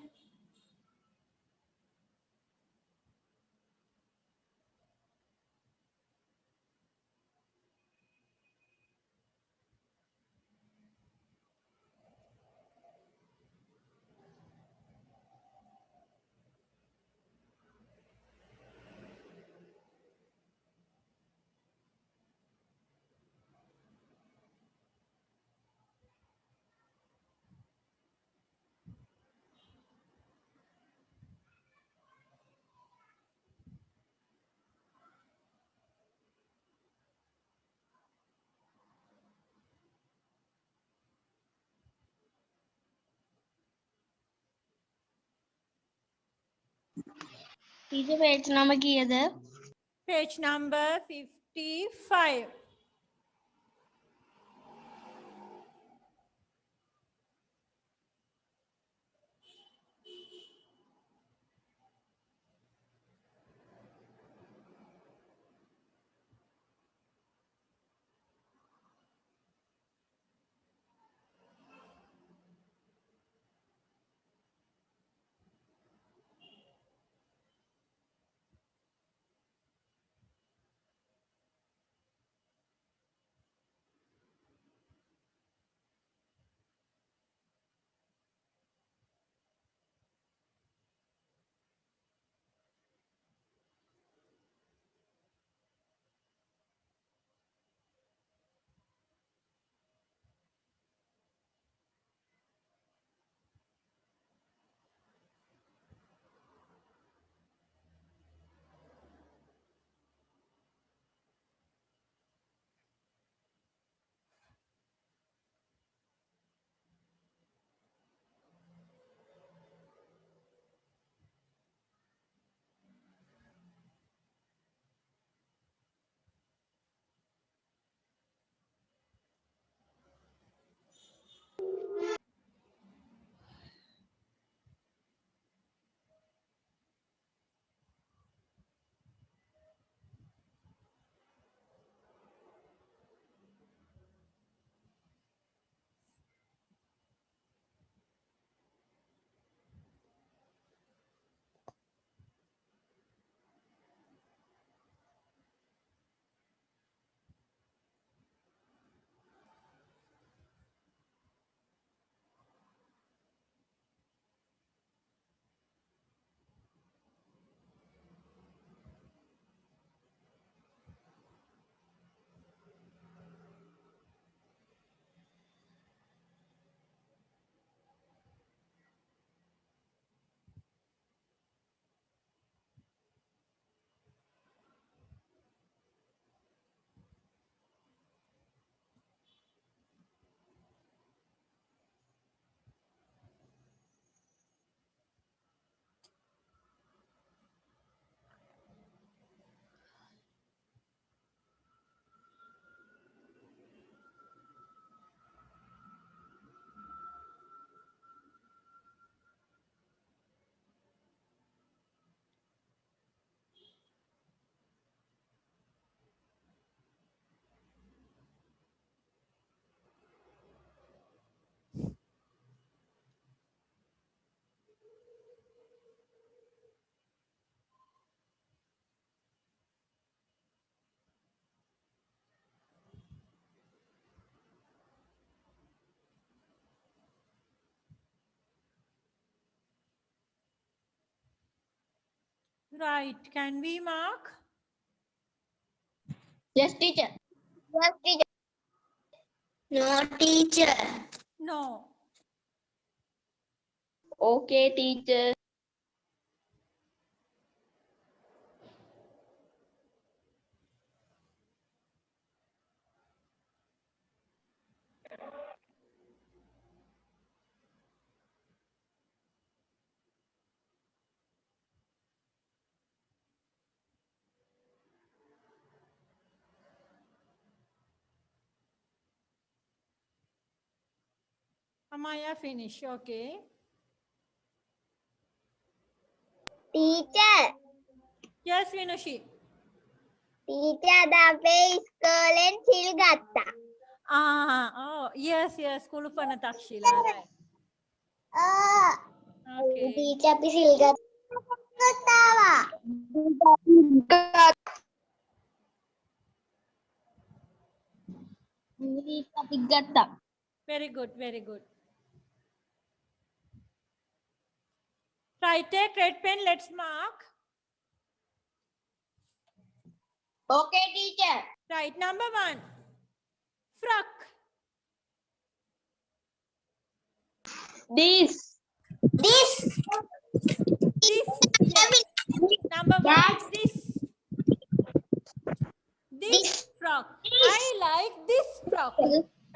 A: Teacher page නම කීයද?
B: Page number 55. Right. Can we mark?
E: Yes, teacher.
C: Yes, teacher. No, teacher.
B: No.
E: Okay, teacher.
B: Amaya finish. Okay.
C: Teacher.
B: Yes, Vinushi.
C: Teacher, අද අපේ ඉස්කෝලෙන් සිල් ගත්තා.
B: Oh, yes, yes. Kulupana Takshila. Right. Okay.
C: Teacher අපි සිල් ගත්තා.
A: අපි ගත්තා.
B: Very good, very good. Right, take red pen. Let's mark.
C: Okay, teacher.
B: Right, number 1. Frock.
E: This.
C: This.
B: This. Yes. Number 1. This. This frock. I like this frock.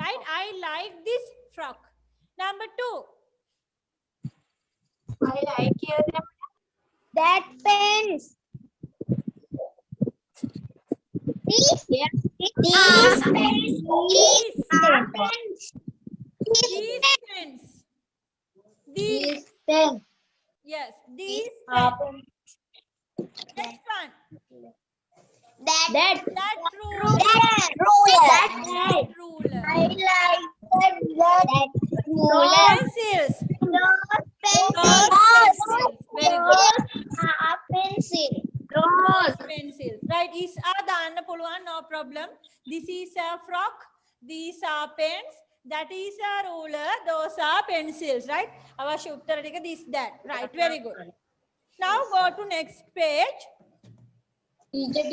B: Right? I like this frock. Number 2.
C: I like that pens. These pens.
B: These
C: These pens.
B: These pens. These.
C: pens.
B: Yes. These pens. Next one.
C: That
B: ruler.
C: That ruler.
B: That ruler.
C: I like that ruler.
B: Pencils.
C: Those
B: Pencils. Very good.
C: Pencil.
B: Pencils. Right. Is adaanna puluwan, no problem. This is a frock. These are pens. That is a ruler. Those are pencils. Right. Avashya uttara tika this that. Right. Very good. Now go to next page.
E: Teacher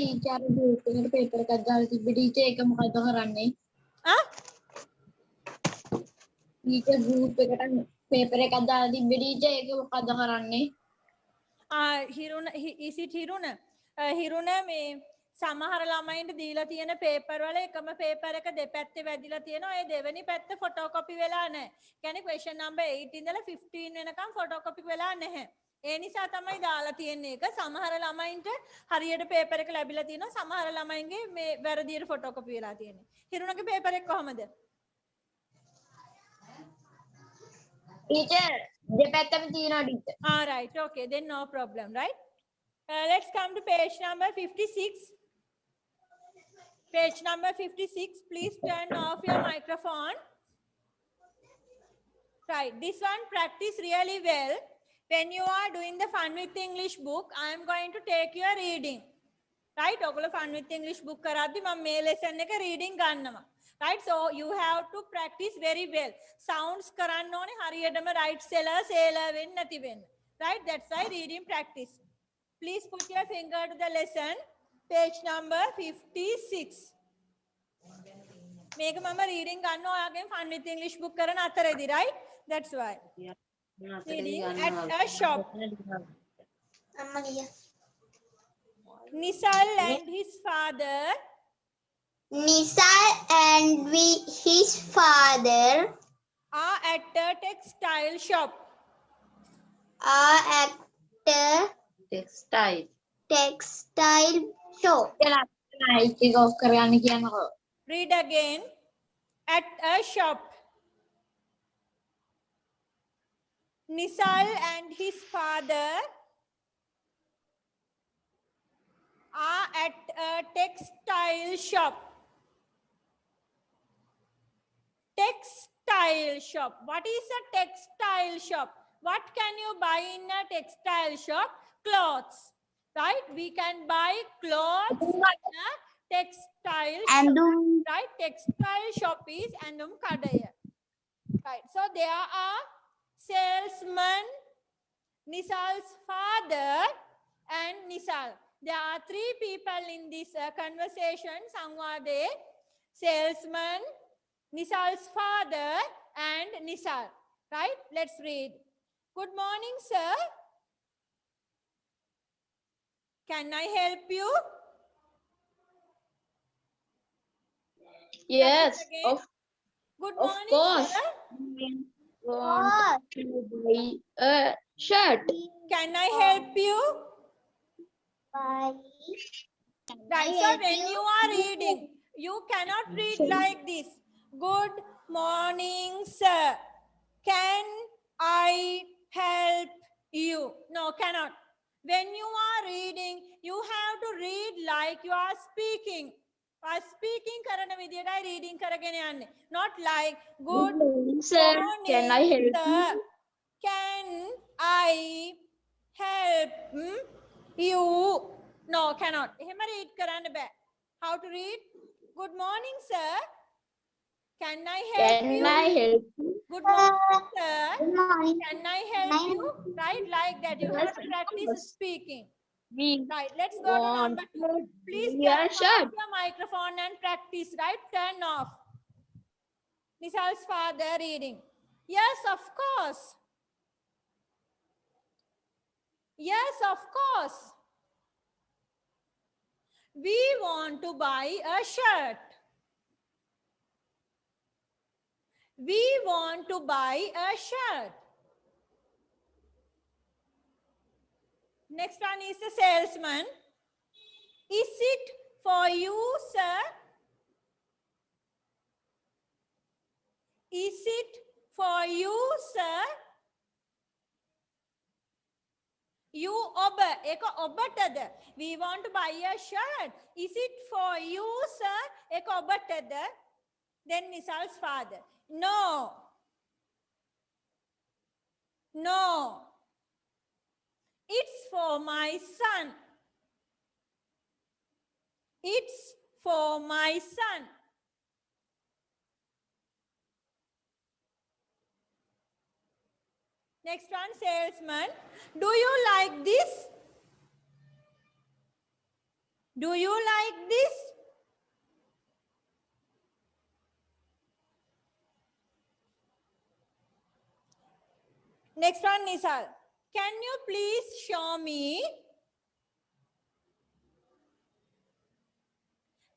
E: group එකට paper එකක් දාලා තිබ්බ teacher ඒක මොකද කරන්නේ? Teacher group එකට paper එකක් දාලා තිබ්බ teacher ඒක මොකද කරන්නේ?
B: Hiruna, is it Hiruna? Hiruna මේ සමහර ළමයින්ට දීලා තියෙන paper වල එකම paper එක දෙපැත්තේ වැදිලා තියෙනවා. ඒ දෙවෙනි පැත්ත photocopy වෙලා නැහැ. කියන්නේ question number 8 ඉඳලා 15 වෙනකම් photocopy වෙලා නැහැ. ඒ නිසා තමයි දාලා තියෙන්නේ එක. සමහර ළමයින්ට හරියට paper එක ලැබිලා තියෙනවා. සමහර ළමයින්ගේ මේ වැරදියට photocopy වෙලා තියෙන්නේ. හිරුණගේ paper එක කොහමද?
E: Teacher දෙපැත්තම තියෙනවා teacher.
B: Right. Okay. Then no problem, right? Let's come to page number 56. Page number 56. Please turn off your microphone. Right. This one practice really well. When you are doing the Fun with English book, I am going to take your reading. Right? ඔගොල්ලෝ Fun with English book කරද්දි මම මේ lesson එක reading ගන්නවා. Right? So you have to practice very well. Sounds කරන්න ඕනේ හරියටම right seller sailor වෙන්න නැති වෙන්න. Right? That's why reading practice. Please put your finger to the lesson. Page number 56. මේක මම reading ගන්න ඔයාගෙන් Fun with English book කරන අතරේදී, right? That's why. Reading at a shop. Nisal and his father.
C: Nisal and his father
B: Are at a textile shop.
C: are at a
E: Textile.
C: textile shop.
E: ඒක off කරගන්න කියනකො.
B: Read again. At a shop. Nisal and his father are at a textile shop. Textile shop. What is a textile shop? What can you buy in a textile shop? Clothes. Right? We can buy clothes in a textile shop. Right? Textile shop is andum kadaya. Right. So there are salesman, Nisal's father, and Nisal. There are three people in this conversation, Sangwade, salesman, Nisal's father, and Nisal. Right? Let's read. Good morning, sir. Can I help you?
E: Yes,
B: Practice again. Good
E: of
B: morning,
E: course.
B: sir.
E: We want to buy a shirt.
B: Can I help you?
C: Bye.
B: Right, so when you are reading, you cannot read like this. Good morning, sir. Can I help you? No, cannot. When you are reading, you have to read like you are speaking. Speaking karana vidiyata reading karagene yanne. Not like good
E: morning, sir.
B: morning,
E: Can I help
B: sir.
E: you?
B: Can I help you? No, cannot. Ehema read karanna ba. How to read? Good morning, sir. Can I help
E: Can
B: you?
E: I help you?
B: Good morning, sir.
C: Good morning.
B: Can I help you? Right, like that. You have to
E: Yes, of
B: practice
E: course.
B: speaking.
E: We
B: Right, let's go to
E: want
B: number 2.
E: to
B: Please
E: buy
B: turn
E: a
B: off
E: shirt.
B: your microphone and practice. Right, turn off. Nisal's father reading. Yes, of course. Yes, of course. We want to buy a shirt. We want to buy a shirt. Next one is the salesman. Is it for you, sir? Is it for you, sir? You oba. Eka obatada. We want to buy a shirt. Is it for you, sir? Eka obatada. Then Nisal's father. No. No. It's for my son. It's for my son. Next one, salesman. Do you like this? Do you like this? Next one, Nisal. Can you please show me?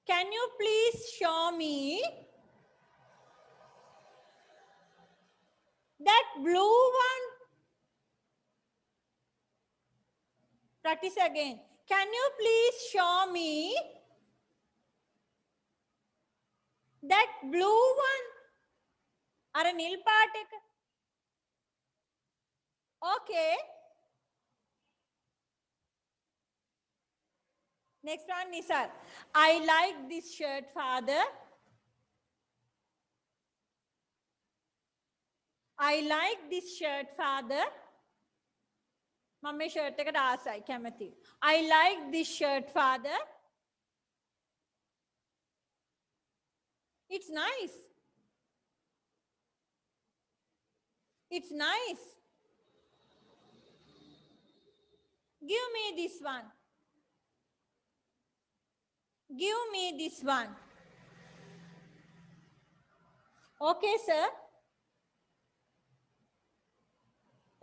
B: Can you please show me that blue one? Practice again. Can you please show me that blue one? Are nil part? Okay. Next one, Nisal. I like this shirt, father. I like this shirt, father. Mummy shirt එක ආසයි කැමති. I like this shirt, father. It's nice. It's nice. Give me this one. Give me this one. Okay, sir.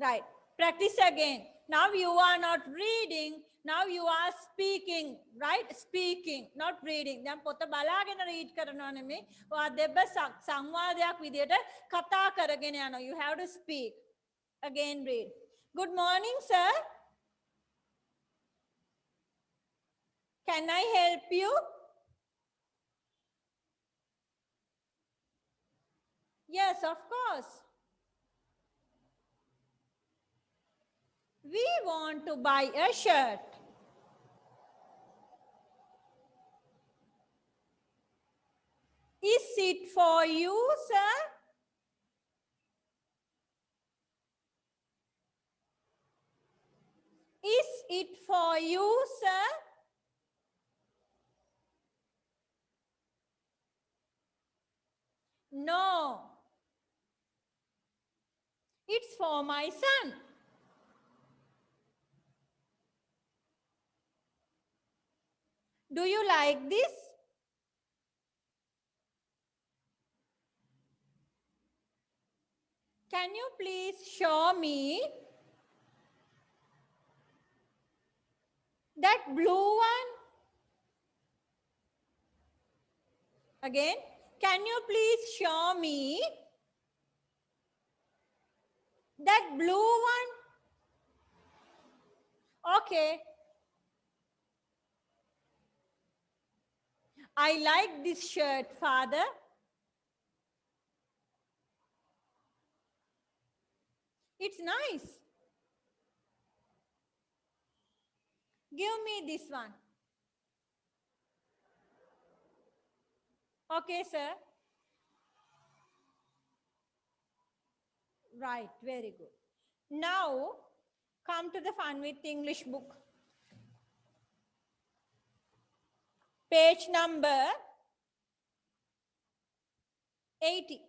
B: Right. Practice again. Now you are not reading. Now you are speaking. Right? Speaking, not reading. දැන් පොත බලාගෙන read කරනවා නෙමෙයි. ඔයා දෙබ සංවාදයක් විදියට කතා කරගෙන යනවා. You have to speak. Again read. Good morning, sir. Can I help you? Yes, of course. We want to buy a shirt. Is it for you, sir? Is it for you, sir? No. It's for my son. Do you like this? Can you please show me that blue one? Again, can you please show me that blue one? Okay. I like this shirt, Father. It's nice. Give me this one. Okay, sir. Right, very good. Now, come to the Fun with English book. Page number 80.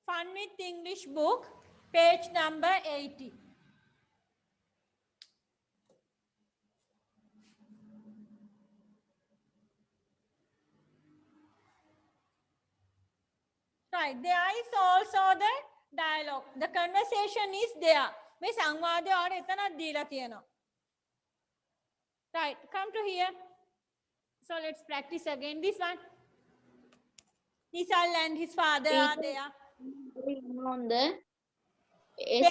B: Fun with English book, page number 80. Right, there is also the dialogue. The conversation is there. මේ සංවාදය ඔයාලට එතනක් දීලා තියෙනවා. Right, come to here. So let's practice again this one. Nisal and his father are there.
E: on the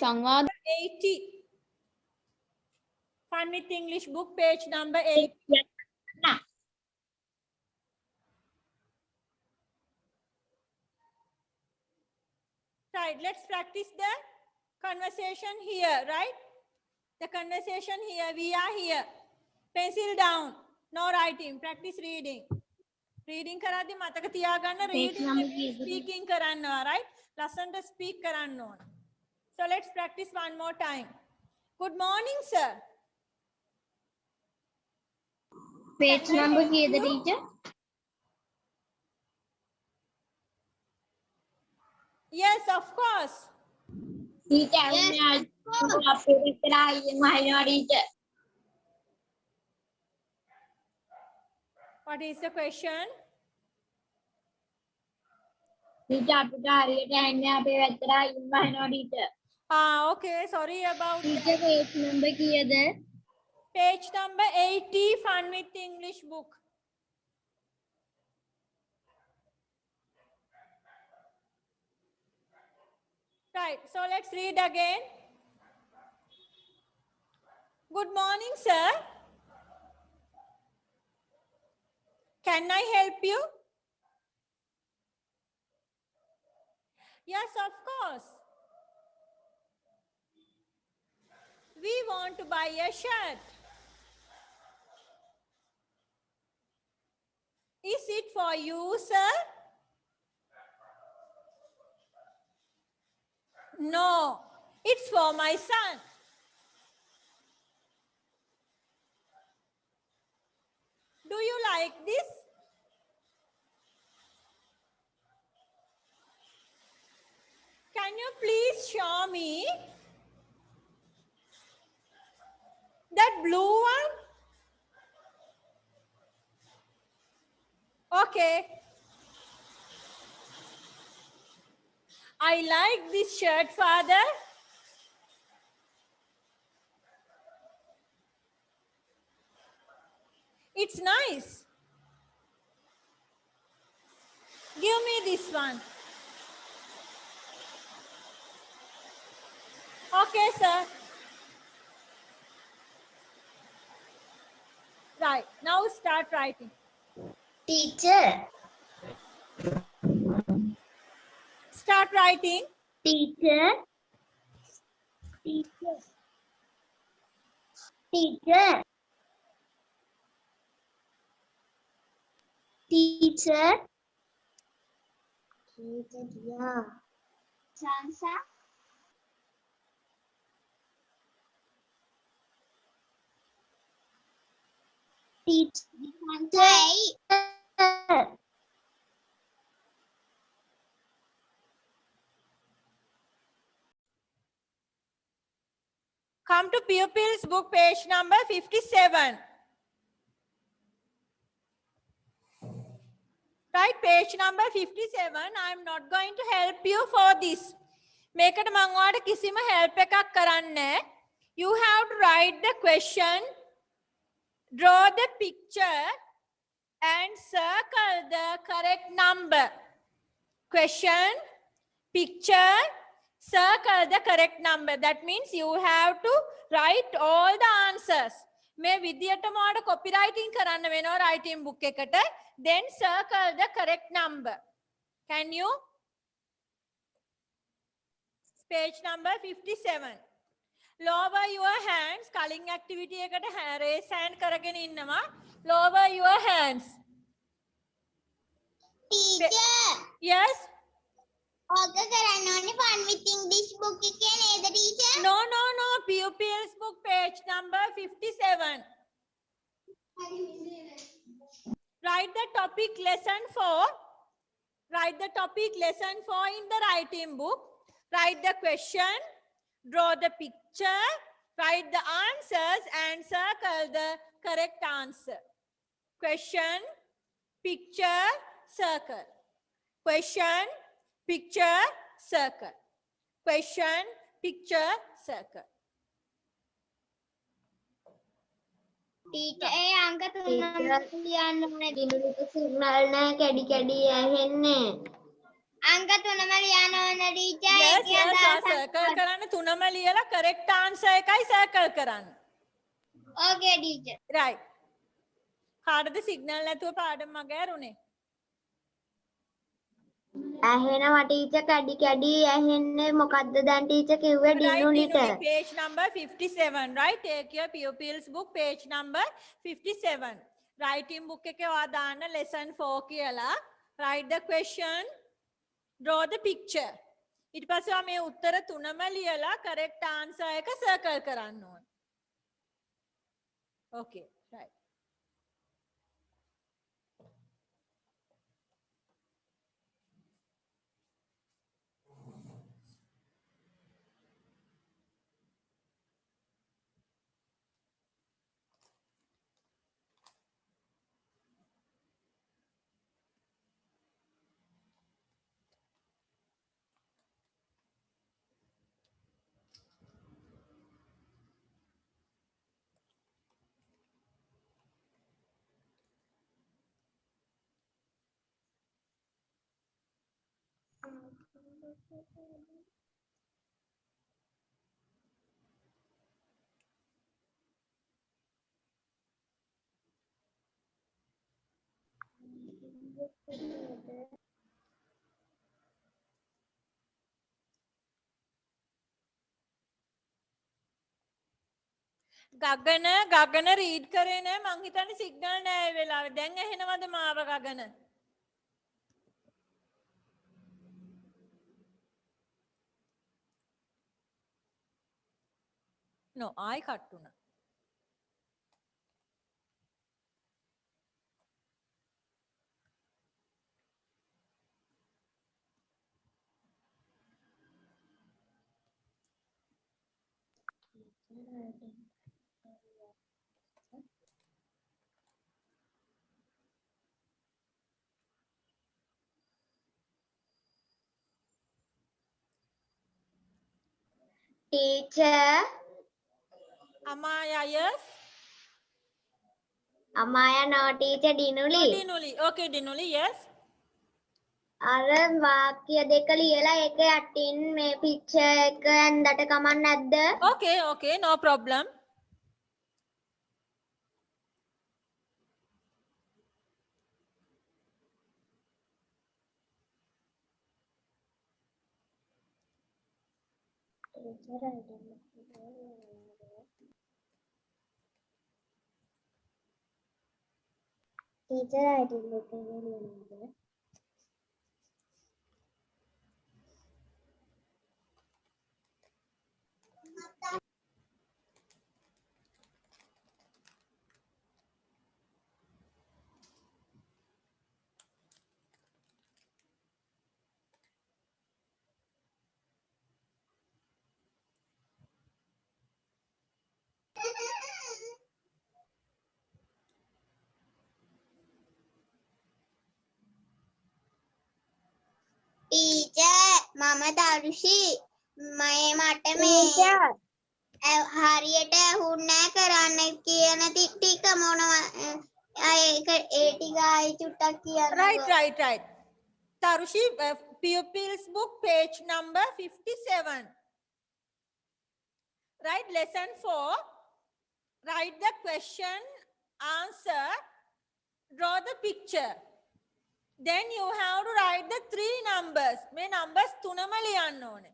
E: සංවාද
B: 80. Fun with English book, page number 80. Right, let's practice the conversation here, right? The conversation here, we are here. Pencil down, no writing, practice reading. Reading කරද්දී මතක තියාගන්න reading speaking කරනවා, right? ලස්සනට speak කරන්න ඕන. So let's practice one more time. Good morning, sir.
E: page number කීයද teacher?
B: Yes, of course.
E: teacher අපේ විතර අයියෙන් මහිනවා teacher.
B: What is the question?
E: teacher අපිට හරියට ඇන්නේ අපේ විතර අයියෙන් මහිනවා teacher.
B: Okay, sorry about
E: teacher page number කීයද?
B: page number 80, Fun with English book. Right, so let's read again. Good morning, sir. Can I help you? Yes, of course. We want to buy a shirt. Is it for you, sir? No, it's for my son. Do you like this? Can you please show me that blue one? Okay. I like this shirt, Father. It's nice. Give me this one. Okay, sir. Right, now start writing.
C: Teacher.
B: Start writing.
C: Teacher. Teacher. Teacher. Teacher. Teacher, yeah. Sansa. Teacher.
B: Come to pupils book page number 57. Right, page number 57. I am not going to help you for this. මේකට මම ඔයාලට කිසිම help එකක් කරන්නේ. You have to write the question, draw the picture and circle the correct number. Question, picture, circle the correct number. That means you have to write all the answers. මේ විදියටම ඔයාලට copywriting කරන්න වෙනවා writing book එකට. Then circle the correct number. Can you? Page number 57. Lower your hands. Calling activity එකට raise hand කරගෙන ඉන්නවා. Lower your hands.
C: Teacher.
B: Yes.
C: ඕක කරන්න ඕනේ fun with English book එකේ නේද teacher?
B: No. Pupils book page number 57. Write the topic lesson 4. Write the topic lesson 4 in the writing book. Write the question, draw the picture, write the answers and circle the correct answer. Question, picture, circle. Question, picture, circle. Question, picture, circle.
C: Teacher ඒ අංක තුනම ලියන්න ඕනේ දිනුලිට signal නැහැ කැඩි කැඩි ඇහෙන්නේ අංක තුනම ලියන්න ඕනේ ටීචර්
B: Yes, circle කරන්න තුනම ලියලා correct answer එකයි circle කරන්න.
C: ඕකේ ටීචර්
B: Right. කාටද signal නැතුව පාඩම මග ඇරුනේ?
C: ඇහෙනවා ටීචර් කැඩි කැඩි ඇහෙන්නේ මොකද්ද දැන් ටීචර් කිව්වේ දිනුලිට
B: Right, page number 57, right? Take your pupils book page number 57. Writing book එකේ ඔයා දාන්න lesson 4 කියලා. Write the question, draw the picture. ඊට පස්සේ ඔයා මේ උත්තර තුනම ලියලා correct answer එක circle කරන්න ඕන. Okay, right. ගගන රීඩ් කරේ නෑ මං හිතන්නේ සිග්නල් නෑ ඒ වෙලාවේ. දැන් ඇහෙනවද මාව ගගන? No, ආයි කට් වුණා.
C: Teacher
B: Amaya, yes?
C: අමායා නෝ teacher දිනුලි
B: Dinuli. Okay, Dinuli, yes?
C: අර වාක්‍ය දෙක ලියලා ඒක යටින් මේ පික්චර් එක ඇන්දට කමක් නැද්ද
B: Okay, no problem.
C: Teacher IT එකේ ලියනවද ටීචර් මම දරුෂි මට මේ හරියට ඇහුන්නේ කරන්න කියන ටික මොනවා ඒක ඒ ටික ආයි චුට්ටක් කියන්නකෝ.
B: Right. Tarushi, pupils book page number 57. Right, lesson 4. Write the question, answer, draw the picture. Then you have to write the 3 numbers. මේ numbers 3ම ලියන්න ඕනේ.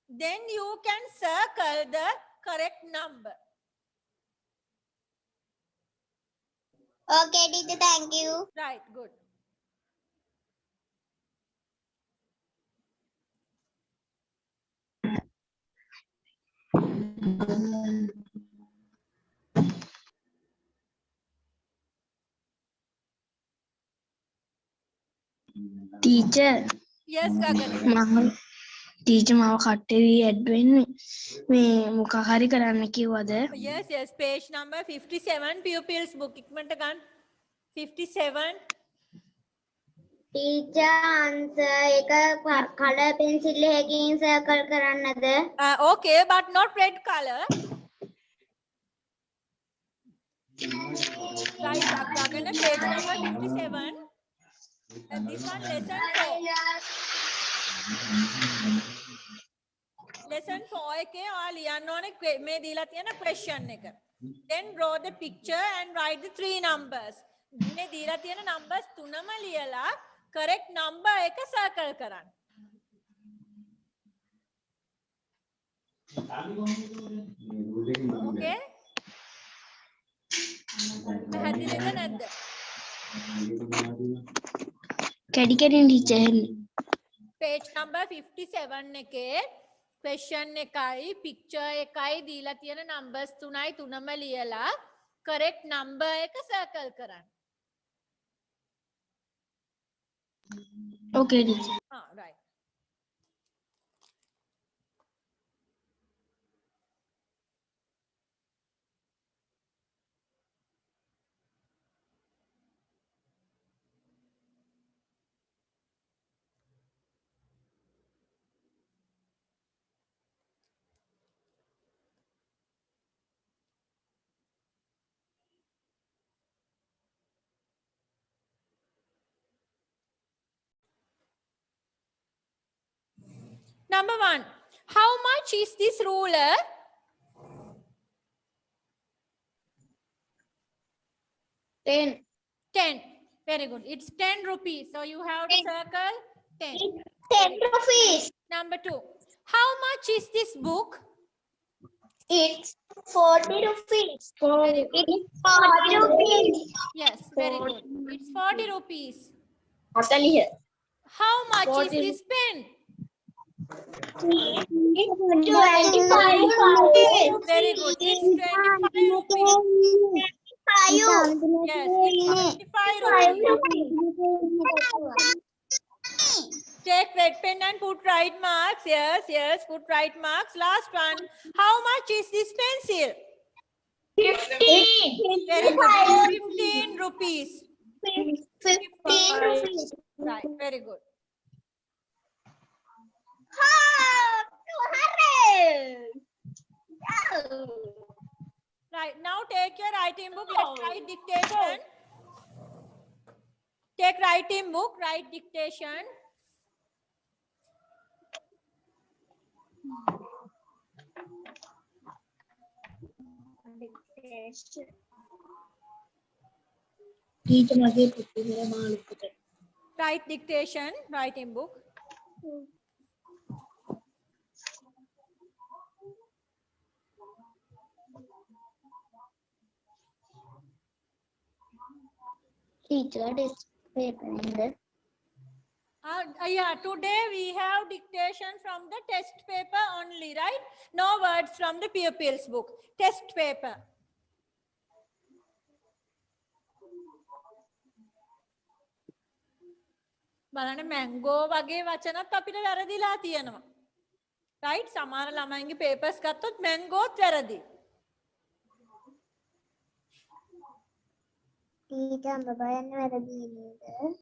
B: Then you can circle the correct number.
C: Okay teacher, thank you.
B: Right, good.
A: Teacher
B: Yes, Gagani.
A: Teacher මාව කට්ටේ add වෙන්නේ මේ මොකක් හරි කරන්න කිව්වද?
B: Yes, page number 57 pupils book. ඉක්මනට ගන්න. 57.
C: ටීචර් answer එක කලර් පෙන්සිල් එකකින් සර්කල් කරන්නද?
B: Okay, but not red color. Right, Gagana, page number 57. This one lesson 4. Lesson 4 එකේ ඔයා ලියන්න ඕනේ මේ දීලා තියෙන question එක. Then draw the picture and write the 3 numbers. මේ දීලා තියෙන numbers 3ම ලියලා correct number එක circle කරන්න. Okay? පැහැදිලිද නැද්ද?
A: කැඩි කැඩි ටීචර් එන්නේ.
B: Page number 57 එකේ question එකයි picture එකයි දීලා තියෙන numbers 3යි 3ම ලියලා correct number එක circle කරන්න.
A: Okay teacher.
B: Right. Number 1. How much is this ruler?
E: 10.
B: 10. Very good. It's 10 rupees. So you have to circle 10.
C: 10 rupees.
B: Number 2. How much is this book?
C: It's 40 rupees.
B: Very good.
C: It's 40 rupees.
B: Yes, very good. It's 40 rupees.
E: 40.
B: How much
E: 40
B: is this pen?
C: It's 25 rupees.
B: Very good. It's 25 rupees. Yes, it's 25 rupees. Take red pen and put right marks. Yes, put right marks. Last one. How much is this pencil?
C: 15.
B: Very good. 15 rupees.
C: 15 rupees.
B: Right, very good. Right, now take your writing book. Let's write dictation. Take writing book, write dictation.
E: Teacher මගේ පුතේ මාළුකට.
B: Write dictation, writing book.
C: Teacher, this paper in the
B: Yeah, today we have dictation from the test paper only, right? No words from the pupils book. Test paper. බලන්න mango වගේ වචනත් අපිට වැරදිලා තියෙනවා. right? සමහර ළමයින්ගේ papers ගත්තොත් මැංගෝත් වැරදි.
C: teacher, I'm going to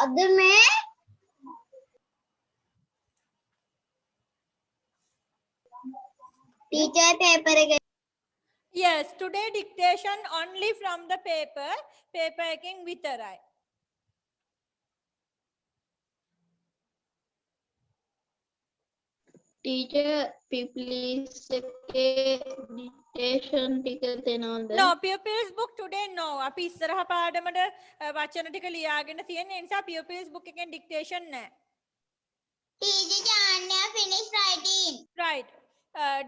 C: अद में टीचर पेपर के
B: Yes, today dictation only from the paper. Paper එකෙන් විතරයි.
E: Teacher, please dictation ටික දෙනවද?
B: No, pupils book today no. අපි ඉස්සරහ පාඩමට වචන ටික ලියාගෙන තියෙන නිසා pupils book එකෙන් dictation නැහැ.
C: Teacher Janya finish writing
B: Right.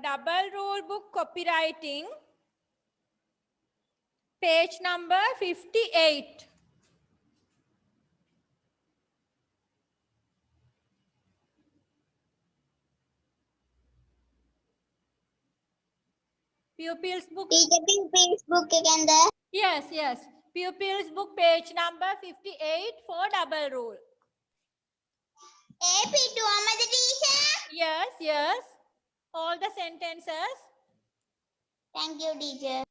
B: Double rule book copywriting. Page number 58. Pupils book.
C: Teacher pupils book के अंदर
B: Yes, yes. Pupils book page number 58 for double rule.
C: ए पिटू अमद teacher
B: Yes, yes. All the sentences.
C: Thank you teacher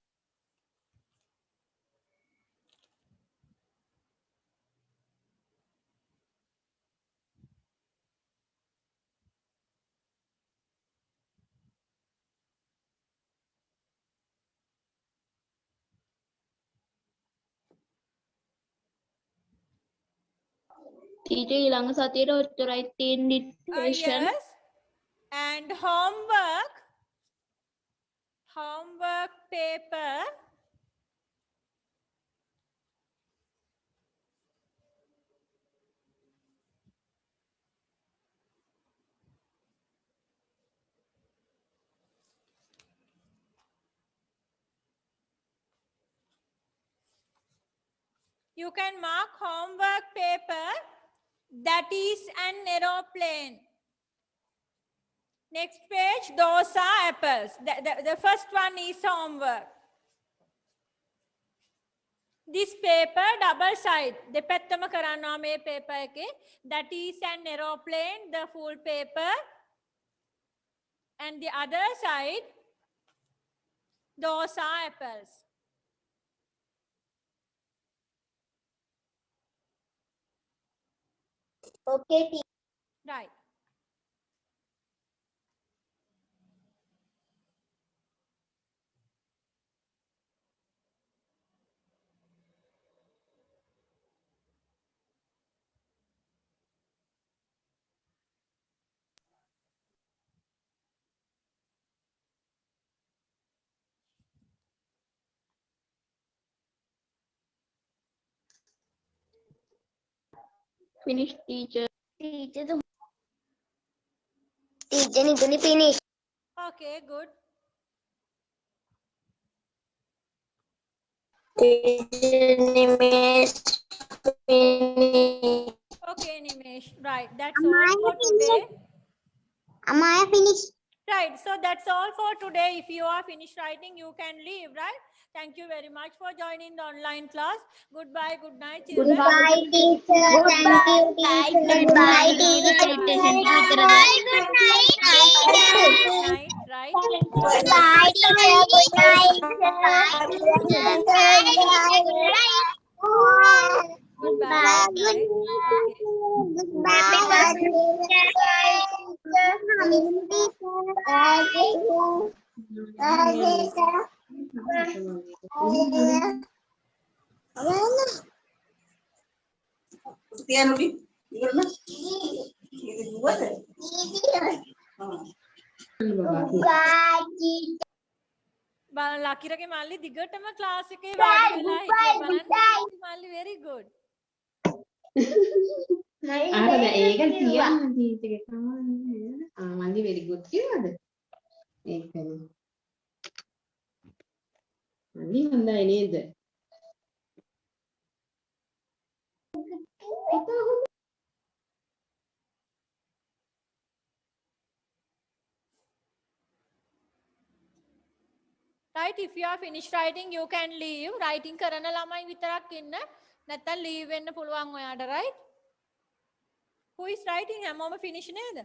E: Teacher ඊළඟ සතියේ ඔච්චරයි තියෙන dictation.
B: Yes. And homework paper. You can mark homework paper. That is an aeroplane. Next page, those are apples. The first one is homework. This paper double side. දෙපැත්තම කරනවා මේ paper එකේ. That is an aeroplane, the full paper. And the other side, those are apples.
C: Okay
B: Right.
E: Finish teacher.
C: Teacher तो teacher नहीं तो नहीं finish
B: Okay, good.
C: Nimesh
B: Okay, Nimesh. Right. That's all for today.
C: Amaya finish
B: Right. So that's all for today. If you are finished writing, you can leave, right? Thank you very much for joining the online class. Goodbye. Good night, children.
C: Goodbye, teacher. Thank you, teacher. Goodbye, teacher. Goodbye, good night, teacher.
B: Good night, right?
C: Goodbye, teacher. Good night. Goodbye,
B: Goodbye. Good night.
C: Goodbye.
D: තියනුඩි ඉවරන ඒක දුවද
B: බලන්න ලකිරගේ මල්ලි දිගටම class එකේ වාඩි වෙලා හිටියේ බලන්න මල්ලි very good
G: අර ඒක කියන්න ජීවිතේ තමයි මල්ලි very good කියනද ඒකනේ මල්ලි හොඳයි නේද
B: right if you are finished writing you can leave writing කරන ළමයි විතරක් ඉන්න නැත්නම් leave වෙන්න පුළුවන් ඔයාට right who is writing හැමෝම finish නේද